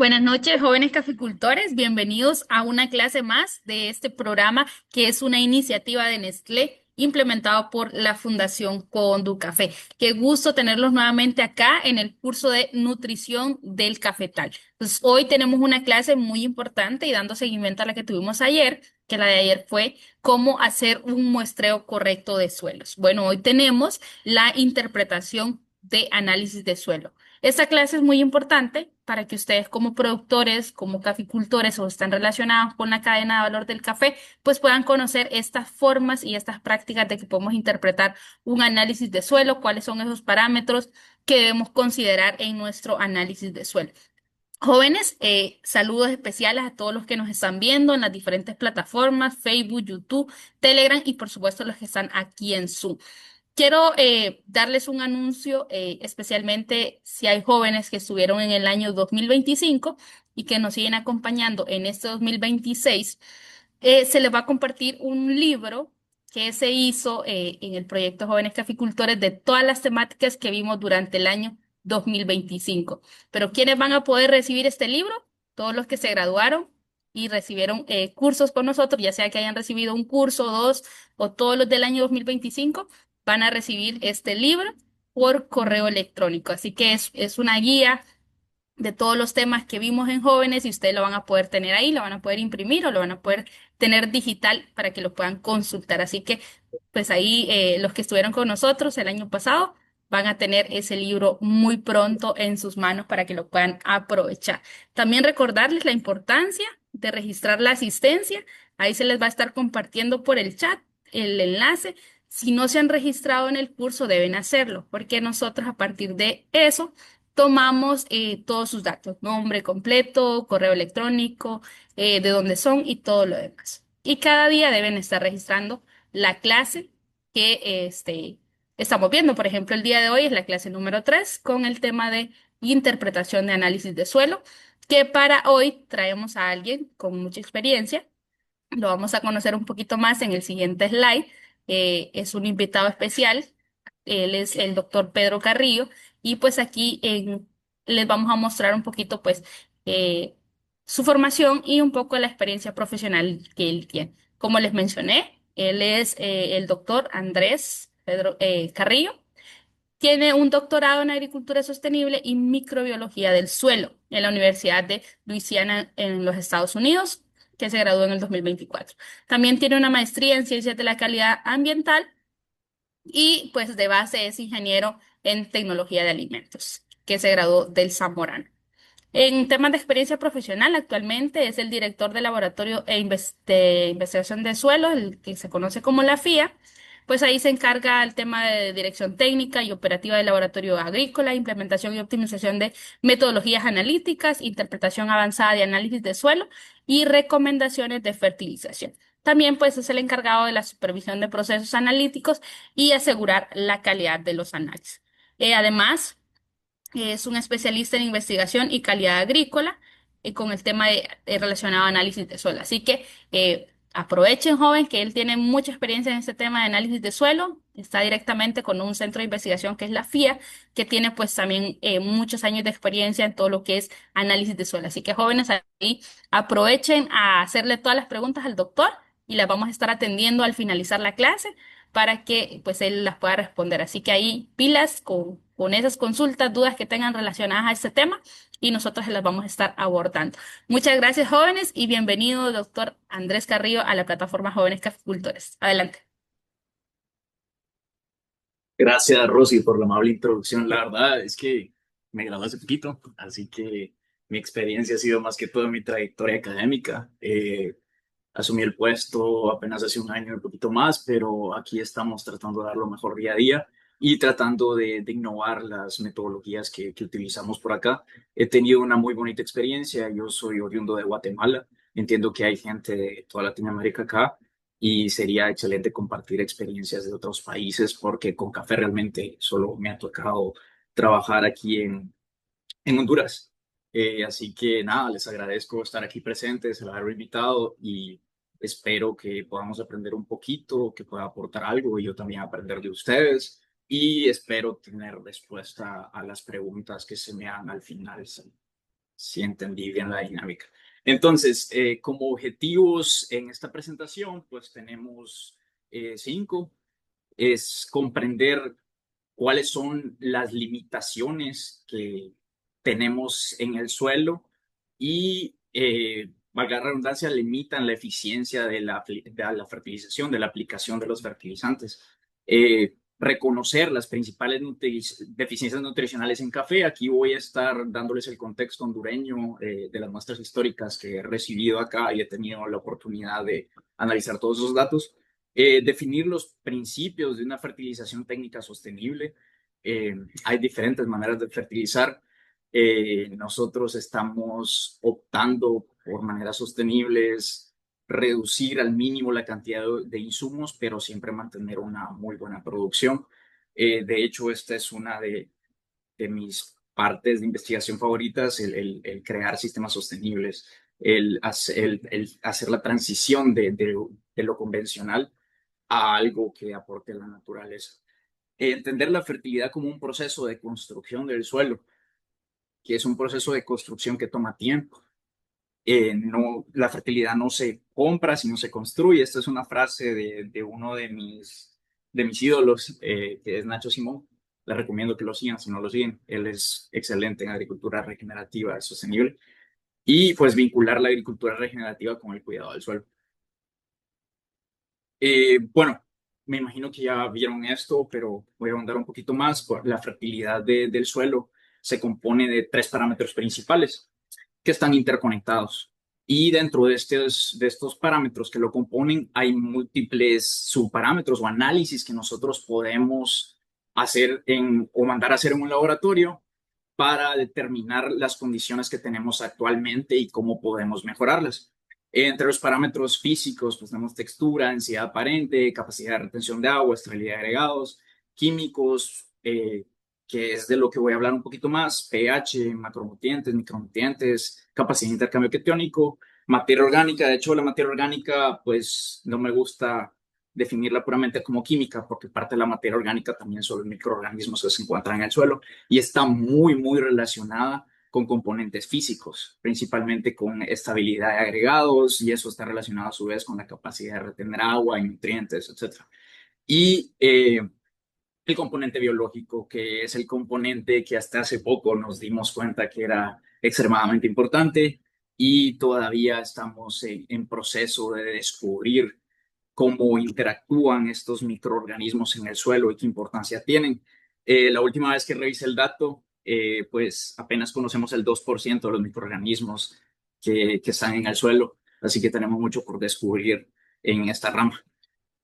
Buenas noches, jóvenes caficultores. Bienvenidos a una clase más de este programa que es una iniciativa de Nestlé implementado por la Fundación Conducafé. Qué gusto tenerlos nuevamente acá en el curso de nutrición del cafetal. Pues hoy tenemos una clase muy importante y dando seguimiento a la que tuvimos ayer, que la de ayer fue cómo hacer un muestreo correcto de suelos. Bueno, hoy tenemos la interpretación de análisis de suelo. Esta clase es muy importante para que ustedes como productores, como caficultores o están relacionados con la cadena de valor del café, pues puedan conocer estas formas y estas prácticas de que podemos interpretar un análisis de suelo, cuáles son esos parámetros que debemos considerar en nuestro análisis de suelo. Jóvenes, saludos especiales a todos los que nos están viendo en las diferentes plataformas, Facebook, YouTube, Telegram y por supuesto los que están aquí en Zoom. Quiero darles un anuncio, especialmente si hay jóvenes que estuvieron en el año 2025 y que nos siguen acompañando en este 2026. Se les va a compartir un libro que se hizo en el proyecto Jóvenes Caficultores de todas las temáticas que vimos durante el año 2025. Pero ¿quiénes van a poder recibir este libro? Todos los que se graduaron y recibieron cursos con nosotros, ya sea que hayan recibido un curso, dos o todos los del año 2025 van a recibir este libro por correo electrónico. Así que es una guía de todos los temas que vimos en jóvenes y ustedes lo van a poder tener ahí, lo van a poder imprimir o lo van a poder tener digital para que lo puedan consultar. Así que, pues ahí los que estuvieron con nosotros el año pasado van a tener ese libro muy pronto en sus manos para que lo puedan aprovechar. También recordarles la importancia de registrar la asistencia. Ahí se les va a estar compartiendo por el chat el enlace. Si no se han registrado en el curso, deben hacerlo, porque nosotros a partir de eso tomamos todos sus datos, nombre completo, correo electrónico, de dónde son y todo lo demás. Y cada día deben estar registrando la clase que estamos viendo. Por ejemplo, el día de hoy es la clase número 3 con el tema de interpretación de análisis de suelo, que para hoy traemos a alguien con mucha experiencia. Lo vamos a conocer un poquito más en el siguiente slide. Es un invitado especial. Él es el doctor Pedro Carrillo y pues aquí les vamos a mostrar un poquito pues eh, su formación y un poco la experiencia profesional que él tiene. Como les mencioné, él es el doctor Andrés Pedro Carrillo. Tiene un doctorado en agricultura sostenible y microbiología del suelo en la Universidad de Luisiana en los Estados Unidos, que se graduó en el 2024. También tiene una maestría en ciencias de la calidad ambiental y pues de base es ingeniero en tecnología de alimentos, que se graduó del Zamorano. En temas de experiencia profesional, actualmente es el director del Laboratorio de Investigación de Suelos, el que se conoce como la FIA. Pues ahí se encarga el tema de dirección técnica y operativa del laboratorio agrícola, implementación y optimización de metodologías analíticas, interpretación avanzada de análisis de suelo y recomendaciones de fertilización. También pues es el encargado de la supervisión de procesos analíticos y asegurar la calidad de los análisis. Además, es un especialista en investigación y calidad agrícola con el tema relacionado a análisis de suelo. Así que aprovechen, joven, que él tiene mucha experiencia en este tema de análisis de suelo. Está directamente con un centro de investigación que es la FIA, que tiene pues también muchos años de experiencia en todo lo que es análisis de suelo. Así que jóvenes, ahí aprovechen a hacerle todas las preguntas al doctor y las vamos a estar atendiendo al finalizar la clase para que pues él las pueda responder. Así que ahí pilas con esas consultas, dudas que tengan relacionadas a este tema y nosotros se las vamos a estar abordando. Muchas gracias, jóvenes, y bienvenido, doctor Andrés Carrillo, a la plataforma Jóvenes Caficultores. Adelante. Gracias, Rosy, por la amable introducción. La verdad es que me gradué hace poquito, así que mi experiencia ha sido más que todo mi trayectoria académica. Asumí el puesto apenas hace un año y un poquito más, pero aquí estamos tratando de dar lo mejor día a día y tratando de innovar las metodologías que utilizamos por acá. He tenido una muy bonita experiencia. Yo soy oriundo de Guatemala. Entiendo que hay gente de toda Latinoamérica acá y sería excelente compartir experiencias de otros países porque con café realmente solo me ha tocado trabajar aquí en Honduras. Así que nada, les agradezco estar aquí presentes, el haberme invitado y espero que podamos aprender un poquito, que pueda aportar algo y yo también aprender de ustedes y espero tener respuesta a las preguntas que se me hagan al final. Sí, entendí bien la dinámica. Entonces, como objetivos en esta presentación, pues tenemos cinco. Es comprender cuáles son las limitaciones que tenemos en el suelo y, valga la redundancia, limitan la eficiencia de la fertilización, de la aplicación de los fertilizantes. Reconocer las principales deficiencias nutricionales en café. Aquí voy a estar dándoles el contexto hondureño de las muestras históricas que he recibido acá y he tenido la oportunidad de analizar todos esos datos. Definir los principios de una fertilización técnica sostenible. Hay diferentes maneras de fertilizar. Nosotros estamos optando por maneras sostenibles, reducir al mínimo la cantidad de insumos, pero siempre mantener una muy buena producción. De hecho, esta es una de mis partes de investigación favoritas, el crear sistemas sostenibles, el hacer la transición de lo convencional a algo que aporte a la naturaleza. Entender la fertilidad como un proceso de construcción del suelo, que es un proceso de construcción que toma tiempo. No, la fertilidad no se compra, sino se construye. Esta es una frase de uno de mis ídolos, que es Nacho Simón. Les recomiendo que lo sigan si no lo siguen. Él es excelente en agricultura regenerativa sostenible y pues vincular la agricultura regenerativa con el cuidado del suelo. Bueno, me imagino que ya vieron esto, pero voy a ahondar un poquito más. La fertilidad del suelo se compone de tres parámetros principales que están interconectados. Y dentro de estos parámetros que lo componen, hay múltiples subparámetros o análisis que nosotros podemos hacer o mandar a hacer en un laboratorio para determinar las condiciones que tenemos actualmente y cómo podemos mejorarlas. Entre los parámetros físicos, pues tenemos textura, densidad aparente, capacidad de retención de agua, estabilidad de agregados, químicos, que es de lo que voy a hablar un poquito más, pH, macronutrientes, micronutrientes, capacidad de intercambio catiónico, materia orgánica. De hecho, la materia orgánica, pues no me gusta definirla puramente como química, porque parte de la materia orgánica también son los microorganismos que se encuentran en el suelo y está muy, muy relacionada con componentes físicos, principalmente con estabilidad de agregados, y eso está relacionado a su vez con la capacidad de retener agua y nutrientes, etcétera. Y el componente biológico, que es el componente que hasta hace poco nos dimos cuenta que era extremadamente importante y todavía estamos en proceso de descubrir cómo interactúan estos microorganismos en el suelo y qué importancia tienen. La última vez que revisé el dato, pues apenas conocemos el 2% de los microorganismos que están en el suelo, así que tenemos mucho por descubrir en esta rama.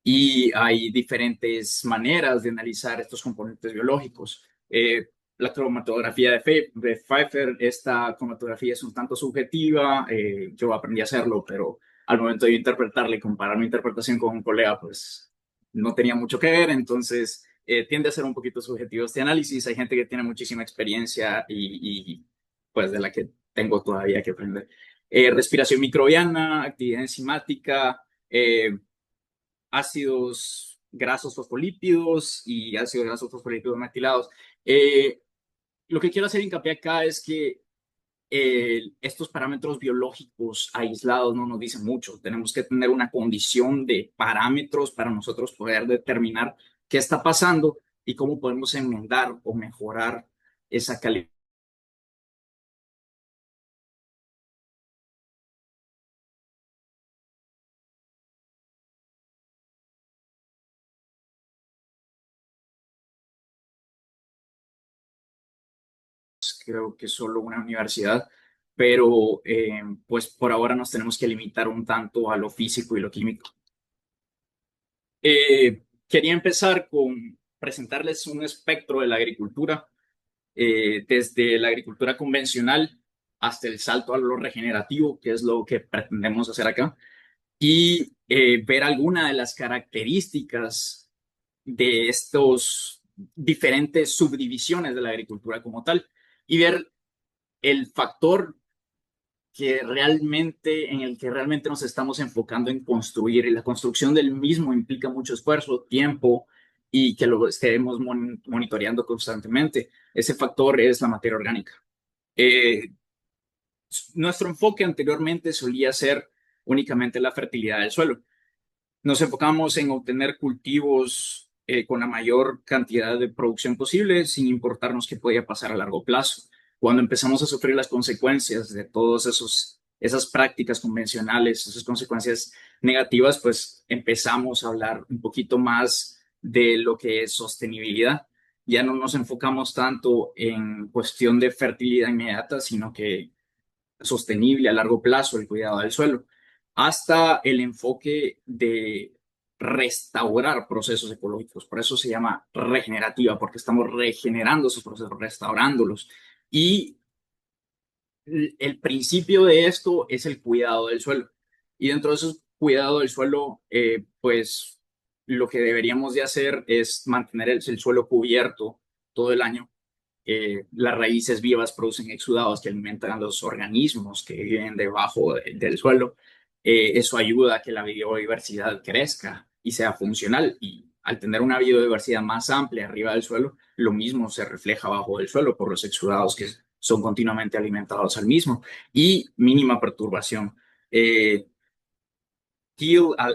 Y hay diferentes maneras de analizar estos componentes biológicos. La cromatografía de Pfeiffer, esta cromatografía es un tanto subjetiva. Yo aprendí a hacerlo, pero al momento de interpretarla y comparar mi interpretación con un colega, pues no tenía mucho que ver. Entonces, tiende a ser un poquito subjetivo este análisis. Hay gente que tiene muchísima experiencia pues de la que tengo todavía que aprender. Respiración microbiana, actividad enzimática, ácidos grasos fosfolípidos y ácidos grasos fosfolípidos metilados. Lo que quiero hacer hincapié acá es que estos parámetros biológicos aislados no nos dicen mucho. Tenemos que tener una condición de parámetros para nosotros poder determinar qué está pasando y cómo podemos enmendar o mejorar esa calidad. Creo que solo una universidad, pero pues por ahora nos tenemos que limitar un tanto a lo físico y lo químico. Quería empezar con presentarles un espectro de la agricultura, desde la agricultura convencional hasta el salto a lo regenerativo, que es lo que pretendemos hacer acá, y ver algunas de las características de estos diferentes subdivisiones de la agricultura como tal, y ver el factor en el que realmente nos estamos enfocando en construir, y la construcción del mismo implica mucho esfuerzo, tiempo y que lo estemos monitoreando constantemente. Ese factor es la materia orgánica. Eh, nuestro enfoque anteriormente solía ser únicamente la fertilidad del suelo. Nos enfocamos en obtener cultivos con la mayor cantidad de producción posible, sin importarnos qué podía pasar a largo plazo. Cuando empezamos a sufrir las consecuencias de todas esas prácticas convencionales, esas consecuencias negativas, pues empezamos a hablar un poquito más de lo que es sostenibilidad. Ya no nos enfocamos tanto en cuestión de fertilidad inmediata, sino que sostenible a largo plazo, el cuidado del suelo, hasta el enfoque de restaurar procesos ecológicos. Por eso se llama regenerativa, porque estamos regenerando esos procesos, restaurándolos. Y el principio de esto es el cuidado del suelo. Y dentro de ese cuidado del suelo, pues lo que deberíamos de hacer es mantener el suelo cubierto todo el año. Las raíces vivas producen exudados que alimentan a los organismos que viven debajo del suelo. Eso ayuda a que la biodiversidad crezca y sea funcional. Y al tener una biodiversidad más amplia arriba del suelo, lo mismo se refleja abajo del suelo por los exudados que son continuamente alimentados al mismo y mínima perturbación. Eh,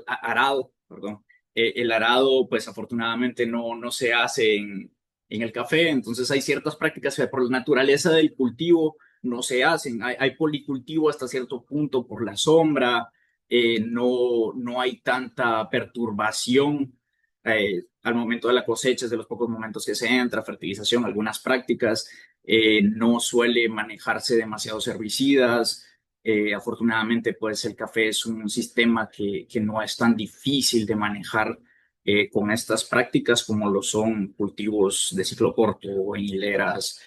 arado, perdón. El arado, pues afortunadamente no se hace en el café, entonces hay ciertas prácticas que por la naturaleza del cultivo no se hacen. Hay policultivo hasta cierto punto por la sombra, no hay tanta perturbación al momento de la cosecha, es de los pocos momentos que se entra, fertilización, algunas prácticas, no suele manejarse demasiados herbicidas. Afortunadamente, pues el café es un sistema que no es tan difícil de manejar con estas prácticas como lo son cultivos de ciclo corto o en hileras,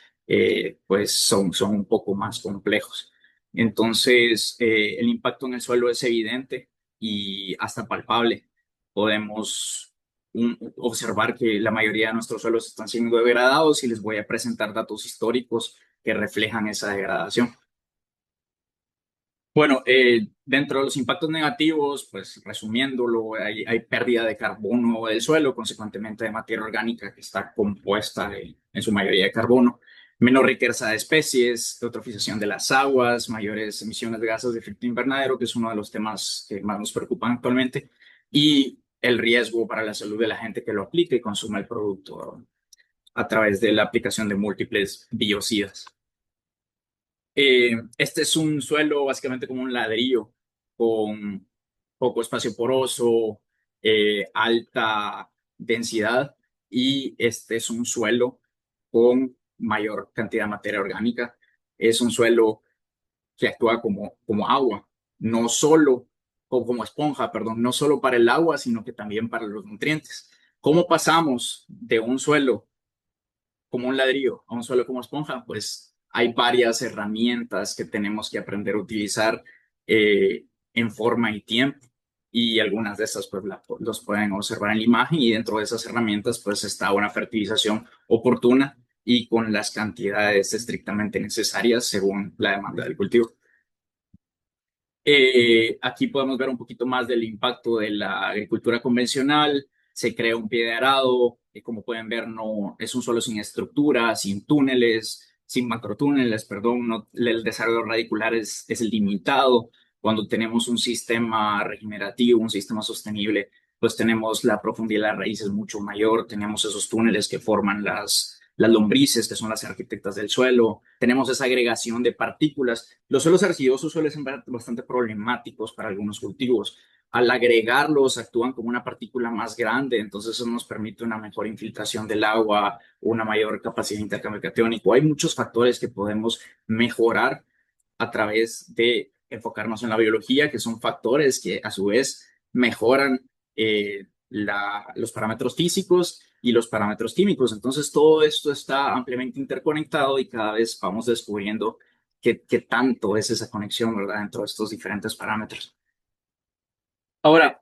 pues son un poco más complejos. Entonces, el impacto en el suelo es evidente y hasta palpable. Podemos observar que la mayoría de nuestros suelos están siendo degradados y les voy a presentar datos históricos que reflejan esa degradación. Bueno, dentro de los impactos negativos, pues resumiéndolo, hay pérdida de carbono del suelo, consecuentemente de materia orgánica que está compuesta en su mayoría de carbono, menor riqueza de especies, eutrofización de las aguas, mayores emisiones de gases de efecto invernadero, que es uno de los temas que más nos preocupan actualmente, y el riesgo para la salud de la gente que lo aplica y consume el producto a través de la aplicación de múltiples biocidas. Este es un suelo básicamente como un ladrillo con poco espacio poroso, alta densidad y este es un suelo con mayor cantidad de materia orgánica. Es un suelo que actúa como agua, no solo o como esponja, perdón, no solo para el agua, sino que también para los nutrientes. ¿Cómo pasamos de un suelo como un ladrillo a un suelo como esponja? Pues hay varias herramientas que tenemos que aprender a utilizar en forma y tiempo. Y algunas de estas pues los pueden observar en la imagen y dentro de esas herramientas pues está una fertilización oportuna y con las cantidades estrictamente necesarias según la demanda del cultivo. Aquí podemos ver un poquito más del impacto de la agricultura convencional. Se crea un pie de arado, como pueden ver, no es un suelo sin estructura, sin túneles, sin macrotúneles, perdón, el desarrollo radicular es limitado. Cuando tenemos un sistema regenerativo, un sistema sostenible, pues tenemos la profundidad de las raíces mucho mayor, tenemos esos túneles que forman las lombrices, que son las arquitectas del suelo, tenemos esa agregación de partículas. Los suelos arcillosos suelen ser bastante problemáticos para algunos cultivos. Al agregarlos, actúan como una partícula más grande, entonces eso nos permite una mejor infiltración del agua, una mayor capacidad de intercambio catiónico. Hay muchos factores que podemos mejorar a través de enfocarnos en la biología, que son factores que a su vez mejoran los parámetros físicos y los parámetros químicos. Entonces, todo esto está ampliamente interconectado y cada vez vamos descubriendo qué tanto es esa conexión, ¿verdad?, entre estos diferentes parámetros. Ahora,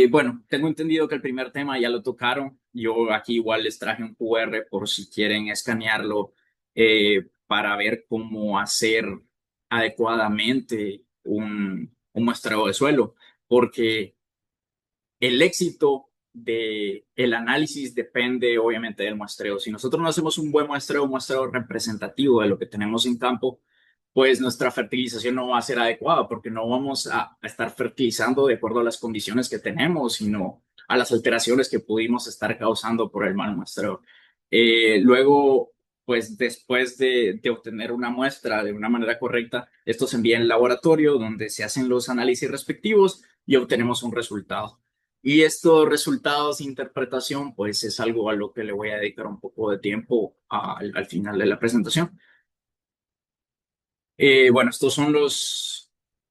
bueno, tengo entendido que el primer tema ya lo tocaron. Yo aquí igual les traje un QR por si quieren escanearlo para ver cómo hacer adecuadamente un muestreo de suelo, porque el éxito del análisis depende obviamente del muestreo. Si nosotros no hacemos un buen muestreo, un muestreo representativo de lo que tenemos en campo, pues nuestra fertilización no va a ser adecuada porque no vamos a estar fertilizando de acuerdo a las condiciones que tenemos, sino a las alteraciones que pudimos estar causando por el mal muestreo. Luego, pues después de obtener una muestra de una manera correcta, esto se envía al laboratorio donde se hacen los análisis respectivos y obtenemos un resultado. Y estos resultados de interpretación, pues es algo a lo que le voy a dedicar un poco de tiempo al final de la presentación. Bueno, estos son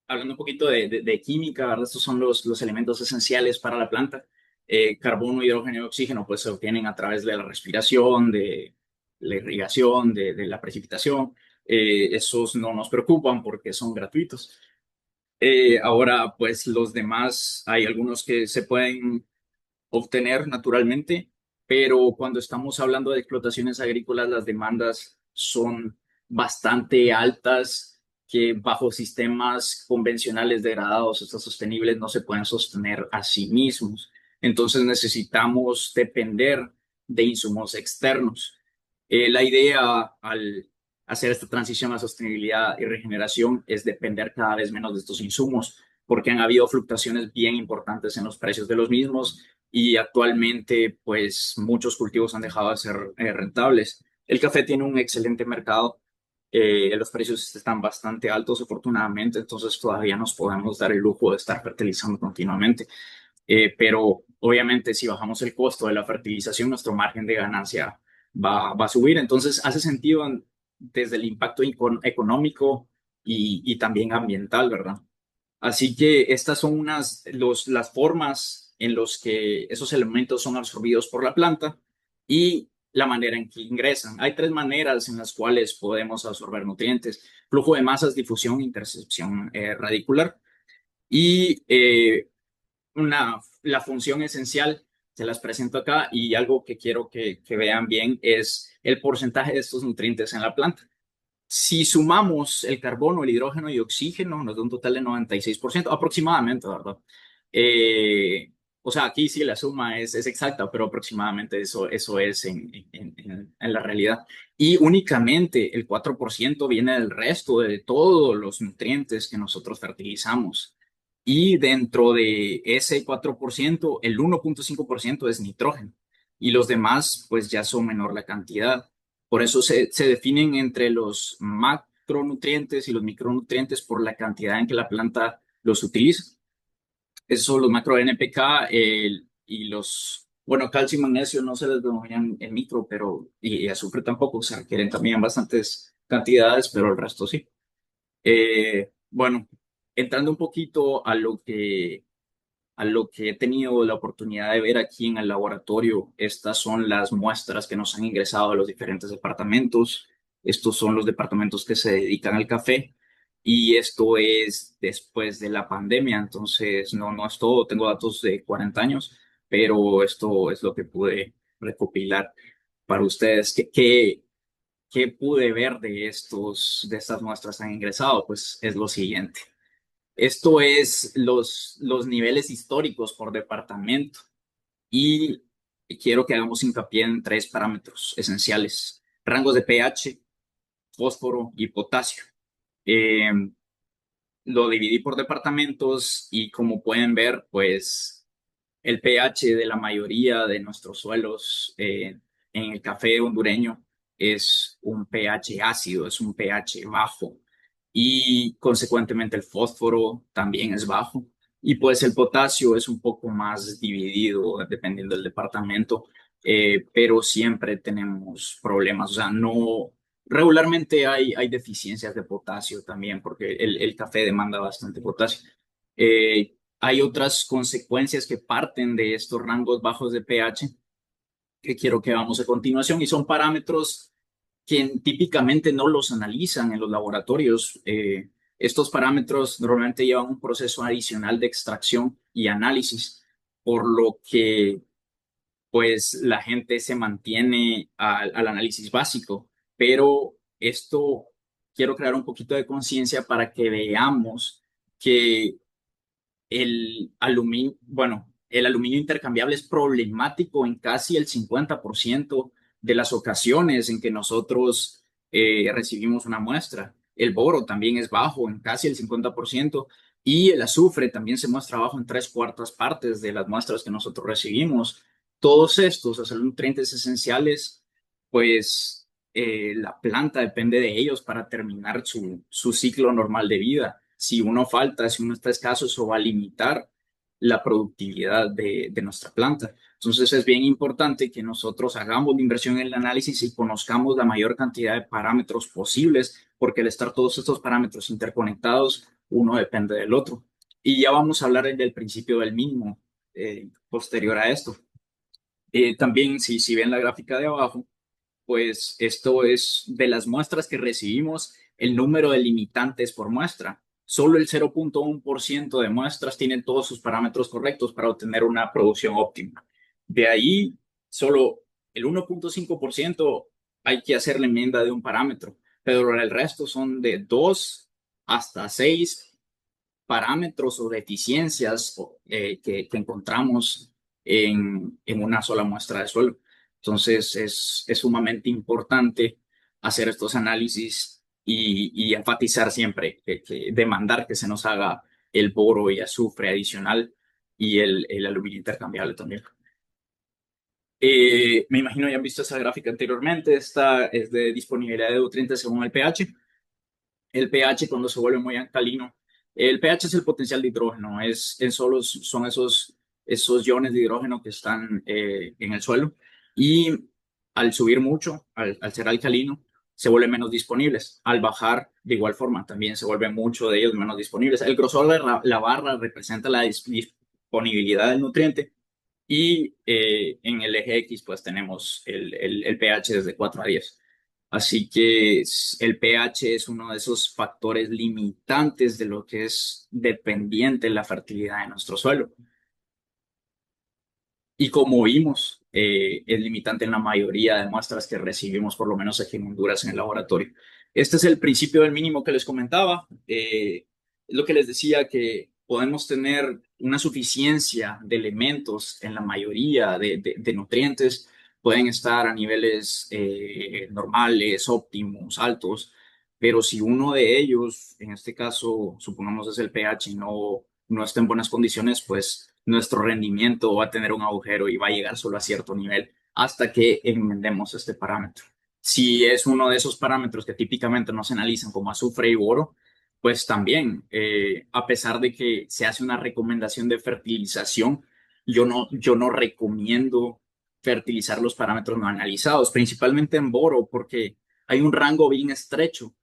hablando un poquito de química, ¿verdad? Estos son los elementos esenciales para la planta. Carbono, hidrógeno y oxígeno, pues se obtienen a través de la respiración, de la irrigación, de la precipitación. Esos no nos preocupan porque son gratuitos. Ahora, pues los demás, hay algunos que se pueden obtener naturalmente, pero cuando estamos hablando de explotaciones agrícolas, las demandas son bastante altas que bajo sistemas convencionales degradados, estos sostenibles, no se pueden sostener a sí mismos. Entonces necesitamos depender de insumos externos. La idea al hacer esta transición a sostenibilidad y regeneración es depender cada vez menos de estos insumos, porque han habido fluctuaciones bien importantes en los precios de los mismos y actualmente pues muchos cultivos han dejado de ser rentables. El café tiene un excelente mercado, los precios están bastante altos afortunadamente, entonces todavía nos podemos dar el lujo de estar fertilizando continuamente. Pero obviamente si bajamos el costo de la fertilización, nuestro margen de ganancia va a subir. Entonces hace sentido desde el impacto económico y también ambiental, ¿verdad? Así que estas son las formas en las que esos elementos son absorbidos por la planta y la manera en que ingresan. Hay tres maneras en las cuales podemos absorber nutrientes: flujo de masas, difusión, intercepción radicular. Y la función esencial se las presento acá, y algo que quiero que vean bien es el porcentaje de estos nutrientes en la planta. Si sumamos el carbono, el hidrógeno y oxígeno, nos da un total de 96% aproximadamente, ¿verdad? O sea, aquí sí la suma es exacta, pero aproximadamente eso es en la realidad. Y únicamente el 4% viene del resto de todos los nutrientes que nosotros fertilizamos. Y dentro de ese 4%, el 1,5% es nitrógeno. Y los demás, pues ya son menor la cantidad. Por eso se definen entre los macronutrientes y los micronutrientes por la cantidad en que la planta los utiliza. Esos son los macro NPK, y bueno, calcio y magnesio no se les denominan en micro, pero, y azufre tampoco, se requieren también bastantes cantidades, pero el resto sí. Bueno, entrando un poquito a lo que he tenido la oportunidad de ver aquí en el laboratorio, estas son las muestras que nos han ingresado a los diferentes departamentos. Estos son los departamentos que se dedican al café, y esto es después de la pandemia, entonces no es todo, tengo datos de 40 años, pero esto es lo que pude recopilar para ustedes. ¿Qué pude ver de estas muestras que han ingresado? Pues es lo siguiente. Esto es los niveles históricos por departamento, y quiero que hagamos hincapié en tres parámetros esenciales: rangos de pH, fósforo y potasio. Eh, lo dividí por departamentos y, como pueden ver, pues el pH de la mayoría de nuestros suelos en el café hondureño es un pH ácido, es un pH bajo, y consecuentemente el fósforo también es bajo, y pues el potasio es un poco más dividido dependiendo del departamento, pero siempre tenemos problemas, o sea, no, regularmente hay deficiencias de potasio también porque el café demanda bastante potasio. Hay otras consecuencias que parten de estos rangos bajos de pH que quiero que veamos a continuación, y son parámetros que típicamente no los analizan en los laboratorios. Estos parámetros normalmente llevan un proceso adicional de extracción y análisis, por lo que pues la gente se mantiene al análisis básico, pero esto quiero crear un poquito de conciencia para que veamos que el aluminio intercambiable es problemático en casi el 50% de las ocasiones en que nosotros recibimos una muestra. El boro también es bajo en casi el 50% y el azufre también se muestra bajo en tres cuartas partes de las muestras que nosotros recibimos. Todos estos, o sea, los nutrientes esenciales, pues la planta depende de ellos para terminar su ciclo normal de vida. Si uno falta, si uno está escaso, eso va a limitar la productividad de nuestra planta. Entonces es bien importante que nosotros hagamos la inversión en el análisis y conozcamos la mayor cantidad de parámetros posibles, porque al estar todos estos parámetros interconectados, uno depende del otro. Y ya vamos a hablar del principio del mínimo posterior a esto. También, si ven la gráfica de abajo, pues esto es de las muestras que recibimos, el número de limitantes por muestra. Solo el 0,1% de muestras tienen todos sus parámetros correctos para obtener una producción óptima. De ahí, solo el 1,5% hay que hacer la enmienda de un parámetro, pero el resto son de 2 hasta 6 parámetros o deficiencias que encontramos en una sola muestra de suelo. Entonces, es sumamente importante hacer estos análisis y enfatizar siempre demandar que se nos haga el boro y azufre adicional y el aluminio intercambiable también. Me imagino ya han visto esa gráfica anteriormente. Esta es de disponibilidad de nutrientes según el pH. El pH cuando se vuelve muy alcalino. El pH es el potencial de hidrógeno, son esos iones de hidrógeno que están en el suelo y al subir mucho, al ser alcalino, se vuelven menos disponibles. Al bajar, de igual forma, también se vuelven mucho de ellos menos disponibles. El grosor de la barra representa la disponibilidad del nutriente y en el eje X pues tenemos el pH desde 4 a 10. Así que el pH es uno de esos factores limitantes de lo que es dependiente la fertilidad de nuestro suelo. Y como vimos, es limitante en la mayoría de muestras que recibimos, por lo menos aquí en Honduras, en el laboratorio. Este es el principio del mínimo que les comentaba. Es lo que les decía, que podemos tener una suficiencia de elementos en la mayoría de nutrientes. Pueden estar a niveles normales, óptimos, altos, pero si uno de ellos, en este caso, supongamos es el pH, no está en buenas condiciones, pues nuestro rendimiento va a tener un agujero y va a llegar solo a cierto nivel hasta que enmendemos este parámetro. Si es uno de esos parámetros que típicamente no se analizan como azufre y boro, pues también, a pesar de que se hace una recomendación de fertilización, yo no recomiendo fertilizar los parámetros no analizados, principalmente en boro, porque hay un rango bien estrecho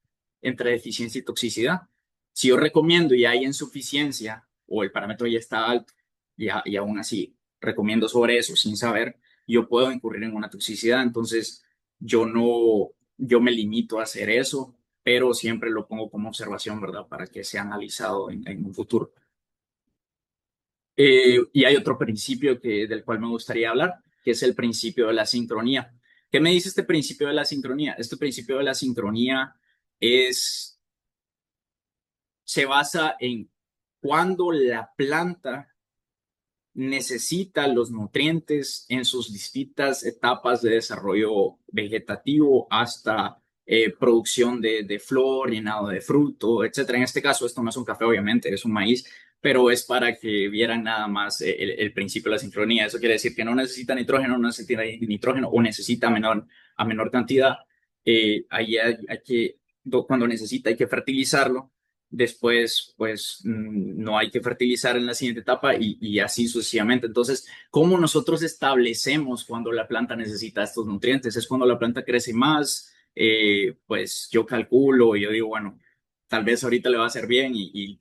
entre deficiencia y toxicidad. Si yo recomiendo y hay insuficiencia o el parámetro ya está alto y aún así recomiendo sobre eso sin saber, yo puedo incurrir en una toxicidad. Entonces, yo no, yo me limito a hacer eso, pero siempre lo pongo como observación, ¿verdad? Para que sea analizado en un futuro. Y hay otro principio del cual me gustaría hablar, que es el principio de la sincronía. ¿Qué me dice este principio de la sincronía? Este principio de la sincronía es, se basa en cuando la planta necesita los nutrientes en sus distintas etapas de desarrollo vegetativo hasta producción de flor, llenado de fruto, etcétera. En este caso, esto no es un café, obviamente, es un maíz, pero es para que vieran nada más el principio de la sincronía. Eso quiere decir que no necesita nitrógeno, no necesita nitrógeno o necesita a menor cantidad. Ahí hay que, cuando necesita, hay que fertilizarlo. Después, pues no hay que fertilizar en la siguiente etapa y así sucesivamente. Entonces, ¿cómo nosotros establecemos cuando la planta necesita estos nutrientes? Es cuando la planta crece más, pues yo calculo, yo digo, bueno, tal vez ahorita le va a hacer bien y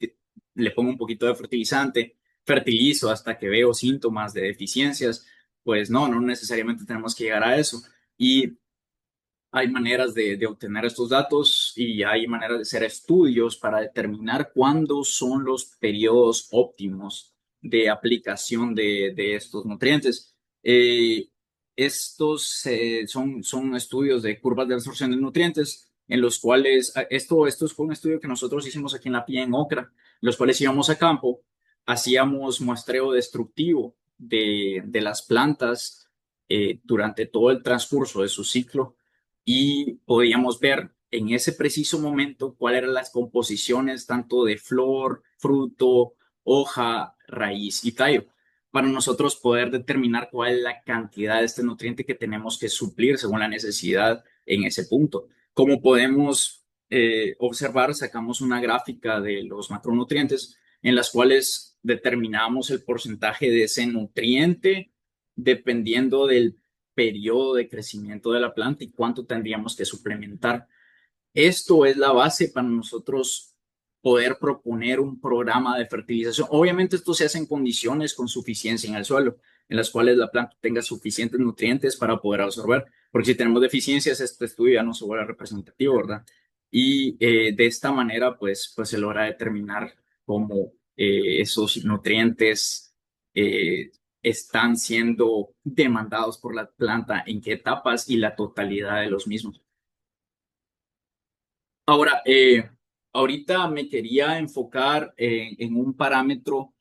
le pongo un poquito de fertilizante, fertilizo hasta que veo síntomas de deficiencias. Pues no necesariamente tenemos que llegar a eso. Y hay maneras de obtener estos datos y hay maneras de hacer estudios para determinar cuándo son los periodos óptimos de aplicación de estos nutrientes. Estos son estudios de curvas de absorción de nutrientes en los cuales, esto fue un estudio que nosotros hicimos aquí en la PIA en Ocra, los cuales íbamos a campo, hacíamos muestreo destructivo de las plantas durante todo el transcurso de su ciclo y podíamos ver en ese preciso momento cuáles eran las composiciones tanto de flor, fruto, hoja, raíz y tallo, para nosotros poder determinar cuál es la cantidad de este nutriente que tenemos que suplir según la necesidad en ese punto. Como podemos observar, sacamos una gráfica de los macronutrientes en las cuales determinamos el porcentaje de ese nutriente dependiendo del periodo de crecimiento de la planta y cuánto tendríamos que suplementar. Esto es la base para nosotros poder proponer un programa de fertilización. Obviamente esto se hace en condiciones con suficiencia en el suelo, en las cuales la planta tenga suficientes nutrientes para poder absorber, porque si tenemos deficiencias, este estudio ya no se vuelve representativo, ¿verdad? Y de esta manera, pues se logra determinar cómo esos nutrientes están siendo demandados por la planta, en qué etapas y la totalidad de los mismos. Ahora, ahorita me quería enfocar en un parámetro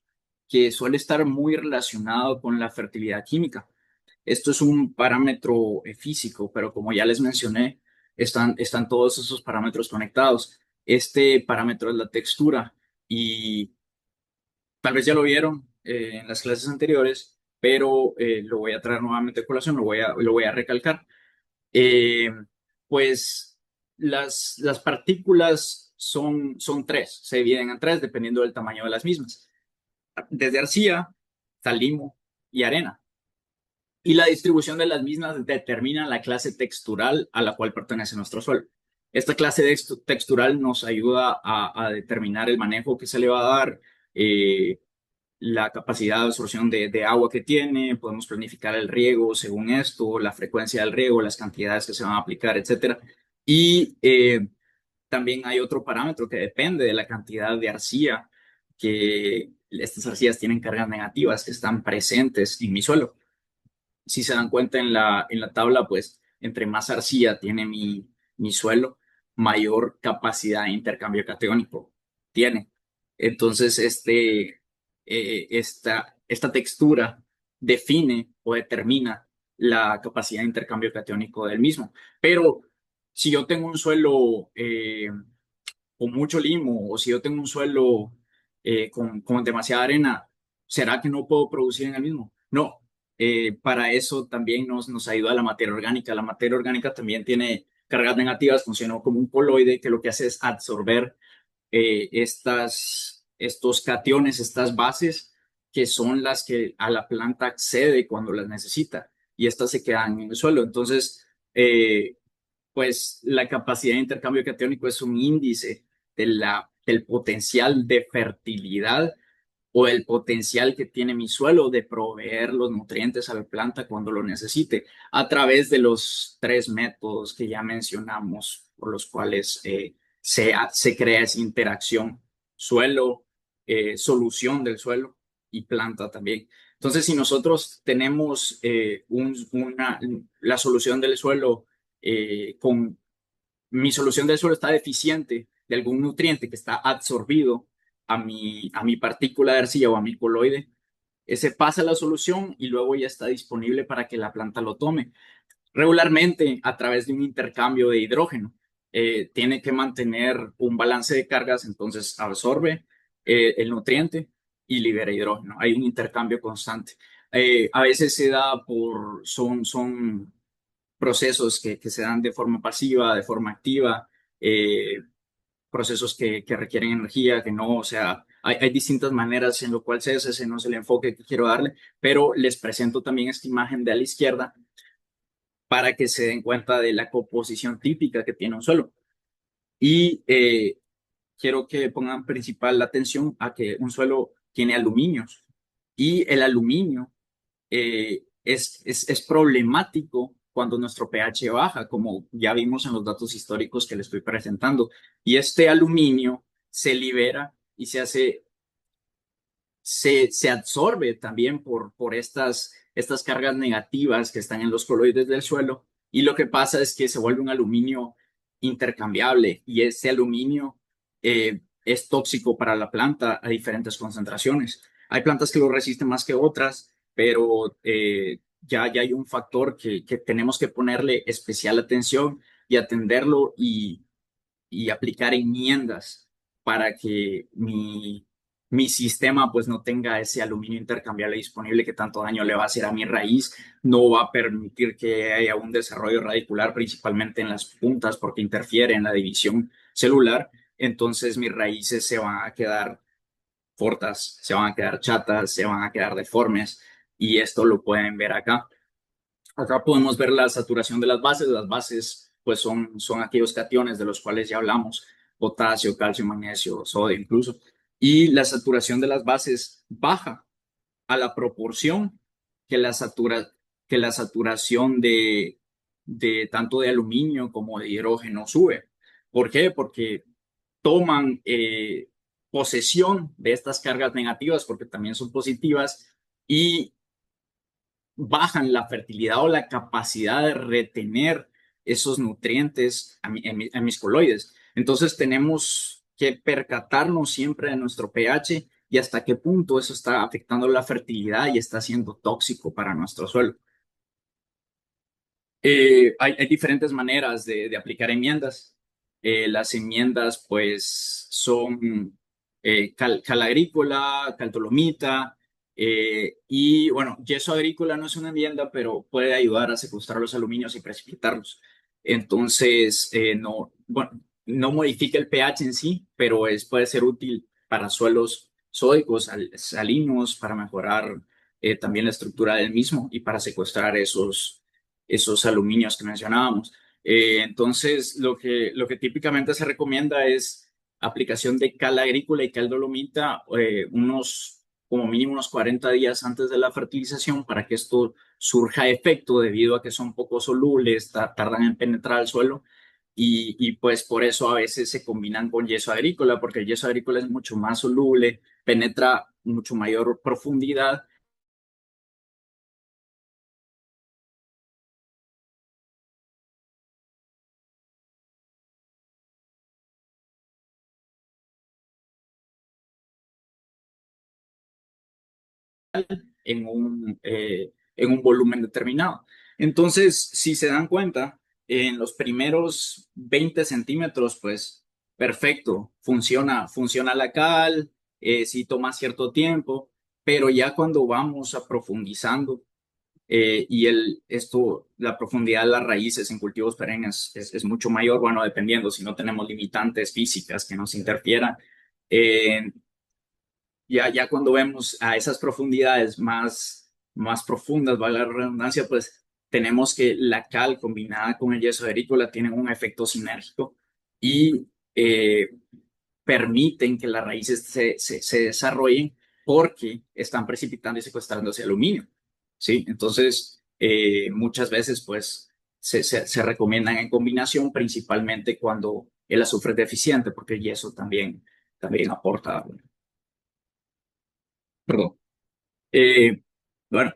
que suele estar muy relacionado con la fertilidad química. Esto es un parámetro físico, pero como ya les mencioné, están todos esos parámetros conectados. Este parámetro es la textura y tal vez ya lo vieron en las clases anteriores, pero lo voy a traer nuevamente a colación, lo voy a recalcar. Eh, pues las partículas son tres, se dividen en tres dependiendo del tamaño de las mismas. Desde arcilla, limo y arena. Y la distribución de las mismas determina la clase textural a la cual pertenece nuestro suelo. Esta clase textural nos ayuda a determinar el manejo que se le va a dar, eh, la capacidad de absorción de agua que tiene, podemos planificar el riego según esto, la frecuencia del riego, las cantidades que se van a aplicar, etcétera. Y también hay otro parámetro que depende de la cantidad de arcilla, que estas arcillas tienen cargas negativas que están presentes en mi suelo. Si se dan cuenta en la tabla, pues entre más arcilla tiene mi suelo, mayor capacidad de intercambio catiónico tiene. Entonces, esta textura define o determina la capacidad de intercambio catiónico del mismo. Pero si yo tengo un suelo con mucho limo o si yo tengo un suelo con demasiada arena, ¿será que no puedo producir en el mismo? No. Para eso también nos ayuda la materia orgánica. La materia orgánica también tiene cargas negativas, funciona como un coloide que lo que hace es absorber estos cationes, estas bases, que son las que a la planta accede cuando las necesita y estas se quedan en el suelo. Entonces, pues la capacidad de intercambio catiónico es un índice del potencial de fertilidad o el potencial que tiene mi suelo de proveer los nutrientes a la planta cuando lo necesite, a través de los tres métodos que ya mencionamos, por los cuales se crea esa interacción suelo, solución del suelo y planta también. Entonces, si nosotros tenemos la solución del suelo con mi solución del suelo está deficiente de algún nutriente que está absorbido a mi partícula de arcilla o a mi coloide, ese pasa la solución y luego ya está disponible para que la planta lo tome. Regularmente a través de un intercambio de hidrógeno. Tiene que mantener un balance de cargas, entonces absorbe el nutriente y libera hidrógeno. Hay un intercambio constante. A veces se da son procesos que se dan de forma pasiva, de forma activa, procesos que requieren energía, que no, o sea, hay distintas maneras en lo cual se hace, ese no es el enfoque que quiero darle, pero les presento también esta imagen de a la izquierda para que se den cuenta de la composición típica que tiene un suelo. Y quiero que pongan principal la atención a que un suelo tiene aluminio y el aluminio es problemático cuando nuestro pH baja, como ya vimos en los datos históricos que les estoy presentando. Y este aluminio se libera y se absorbe también por estas cargas negativas que están en los coloides del suelo. Y lo que pasa es que se vuelve un aluminio intercambiable y ese aluminio es tóxico para la planta a diferentes concentraciones. Hay plantas que lo resisten más que otras, pero ya hay un factor que tenemos que ponerle especial atención y atenderlo y y aplicar enmiendas para que mi sistema pues no tenga ese aluminio intercambiable disponible que tanto daño le va a hacer a mi raíz, no va a permitir que haya un desarrollo radicular principalmente en las puntas porque interfiere en la división celular, entonces mis raíces se van a quedar cortas, se van a quedar chatas, se van a quedar deformes y esto lo pueden ver acá. Acá podemos ver la saturación de las bases. Las bases, pues, son aquellos cationes de los cuales ya hablamos, potasio, calcio, magnesio, sodio incluso. Y la saturación de las bases baja a la proporción que que la saturación de tanto de aluminio como de hidrógeno sube. ¿Por qué? Porque toman posesión de estas cargas negativas, porque también son positivas, y bajan la fertilidad o la capacidad de retener esos nutrientes en mis coloides. Entonces tenemos que percatarnos siempre de nuestro pH y hasta qué punto eso está afectando la fertilidad y está siendo tóxico para nuestro suelo. Hay diferentes maneras de aplicar enmiendas. Las enmiendas, pues, son cal agrícola, cal dolomita, y bueno, yeso agrícola no es una enmienda, pero puede ayudar a secuestrar los aluminios y precipitarlos. Entonces, no, bueno, no modifica el pH en sí, pero puede ser útil para suelos sódicos, salinos, para mejorar también la estructura del mismo y para secuestrar esos aluminios que mencionábamos. Entonces, lo que típicamente se recomienda es aplicación de cal agrícola y cal dolomita como mínimo unos 40 días antes de la fertilización para que esto surja efecto debido a que son poco solubles, tardan en penetrar al suelo y pues por eso a veces se combinan con yeso agrícola porque el yeso agrícola es mucho más soluble, penetra mucho mayor profundidad en un volumen determinado. Entonces, si se dan cuenta, en los primeros 20 centímetros, pues perfecto, funciona la cal, sí toma cierto tiempo, pero ya cuando vamos a profundizando la profundidad de las raíces en cultivos perennes es mucho mayor, bueno, dependiendo si no tenemos limitantes físicas que nos interfieran. Eh, ya cuando vemos a esas profundidades más profundas, valga la redundancia, pues tenemos que la cal combinada con el yeso agrícola tienen un efecto sinérgico y permiten que las raíces se desarrollen porque están precipitando y secuestrando ese aluminio, ¿sí? Entonces, muchas veces, pues, se recomiendan en combinación, principalmente cuando el azufre es deficiente, porque el yeso también aporta, perdón. Eh, bueno,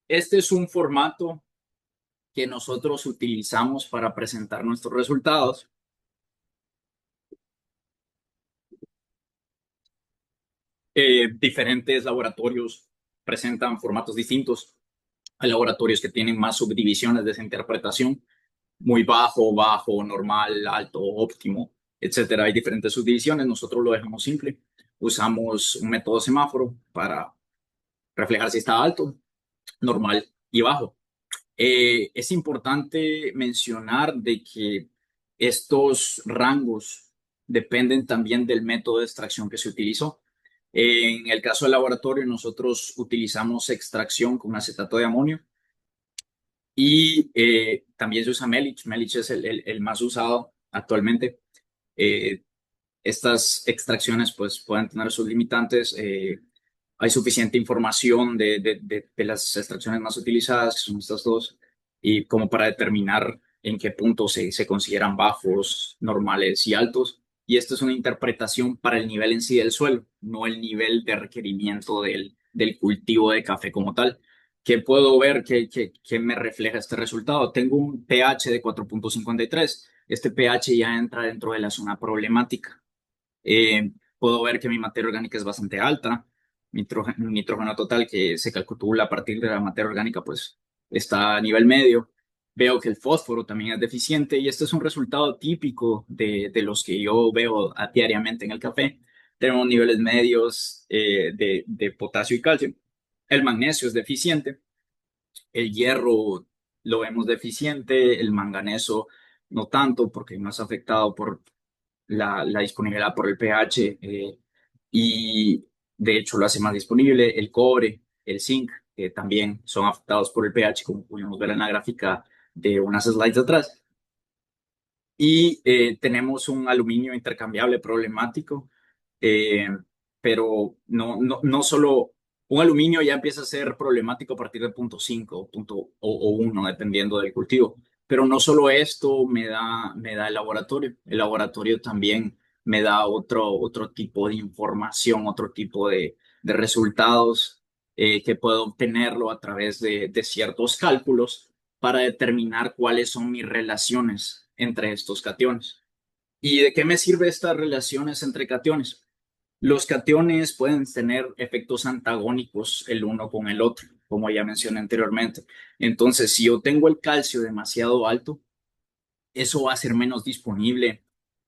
este es un formato que nosotros utilizamos para presentar nuestros resultados. Diferentes laboratorios presentan formatos distintos. Hay laboratorios que tienen más subdivisiones de esa interpretación, muy bajo, bajo, normal, alto, óptimo, etcétera. Hay diferentes subdivisiones. Nosotros lo dejamos simple. Usamos un método semáforo para reflejar si está alto, normal y bajo. Es importante mencionar de que estos rangos dependen también del método de extracción que se utilizó. En el caso del laboratorio, nosotros utilizamos extracción con acetato de amonio y también se usa Melich. Melich es el más usado actualmente. Eh, Estas extracciones pues pueden tener sus limitantes. Hay suficiente información de las extracciones más utilizadas, que son estas dos, y como para determinar en qué punto se consideran bajos, normales y altos. Y esto es una interpretación para el nivel en sí del suelo, no el nivel de requerimiento del cultivo de café como tal. ¿Qué puedo ver que me refleja este resultado? Tengo un pH de 4,53. Este pH ya entra dentro de la zona problemática. Puedo ver que mi materia orgánica es bastante alta. Nitrógeno total que se calcula a partir de la materia orgánica, pues está a nivel medio. Veo que el fósforo también es deficiente y este es un resultado típico de los que yo veo diariamente en el café. Tenemos niveles medios de potasio y calcio. El magnesio es deficiente, el hierro lo vemos deficiente, el manganeso no tanto porque no es afectado por la disponibilidad por el pH y de hecho lo hace más disponible. El cobre, el zinc, que también son afectados por el pH, como pudimos ver en la gráfica de unas slides atrás. Y tenemos un aluminio intercambiable problemático, eh, pero no solo un aluminio ya empieza a ser problemático a partir de punto 5 o 1, dependiendo del cultivo. Pero no solo esto me da el laboratorio también me da otro tipo de información, otro tipo de resultados que puedo obtenerlo a través de ciertos cálculos para determinar cuáles son mis relaciones entre estos cationes. ¿Y de qué me sirve estas relaciones entre cationes? Los cationes pueden tener efectos antagónicos el uno con el otro, como ya mencioné anteriormente. Entonces, si yo tengo el calcio demasiado alto, eso va a ser menos disponible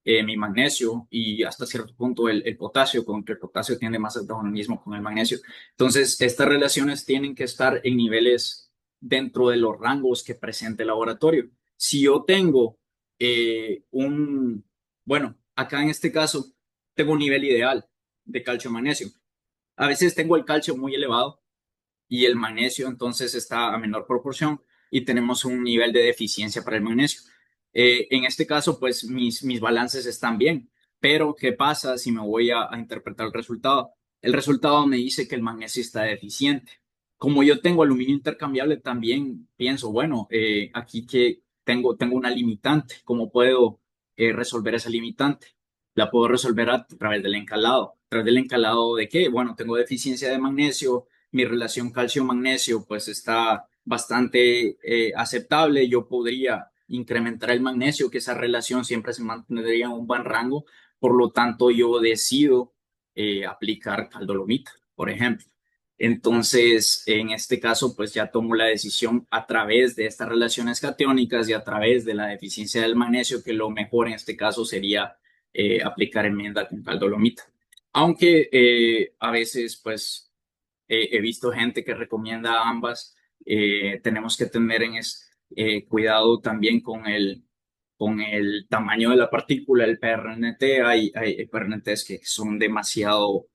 mi magnesio y hasta cierto punto el potasio, con que el potasio tiene más antagonismo con el magnesio. Entonces, estas relaciones tienen que estar en niveles dentro de los rangos que presente el laboratorio. Si yo tengo bueno, acá en este caso, tengo un nivel ideal de calcio-magnesio. A veces tengo el calcio muy elevado y el magnesio entonces está a menor proporción y tenemos un nivel de deficiencia para el magnesio. En este caso, pues mis balances están bien, pero ¿qué pasa si me voy a interpretar el resultado? El resultado me dice que el magnesio está deficiente. Como yo tengo aluminio intercambiable, también pienso, bueno, aquí que tengo una limitante, ¿cómo puedo resolver esa limitante? La puedo resolver a través del encalado. ¿A través del encalado de qué? Bueno, tengo deficiencia de magnesio, mi relación calcio-magnesio pues está bastante aceptable. Yo podría incrementar el magnesio, que esa relación siempre se mantendría en un buen rango. Por lo tanto, yo decido aplicar caldolomita, por ejemplo. Entonces, en este caso, pues ya tomo la decisión a través de estas relaciones cationicas y a través de la deficiencia del magnesio, que lo mejor en este caso sería aplicar enmienda con caldolomita. Aunque a veces, pues, he visto gente que recomienda ambas. Tenemos que tener cuidado también con el tamaño de la partícula, el PRNT. Hay PRNTs que son demasiado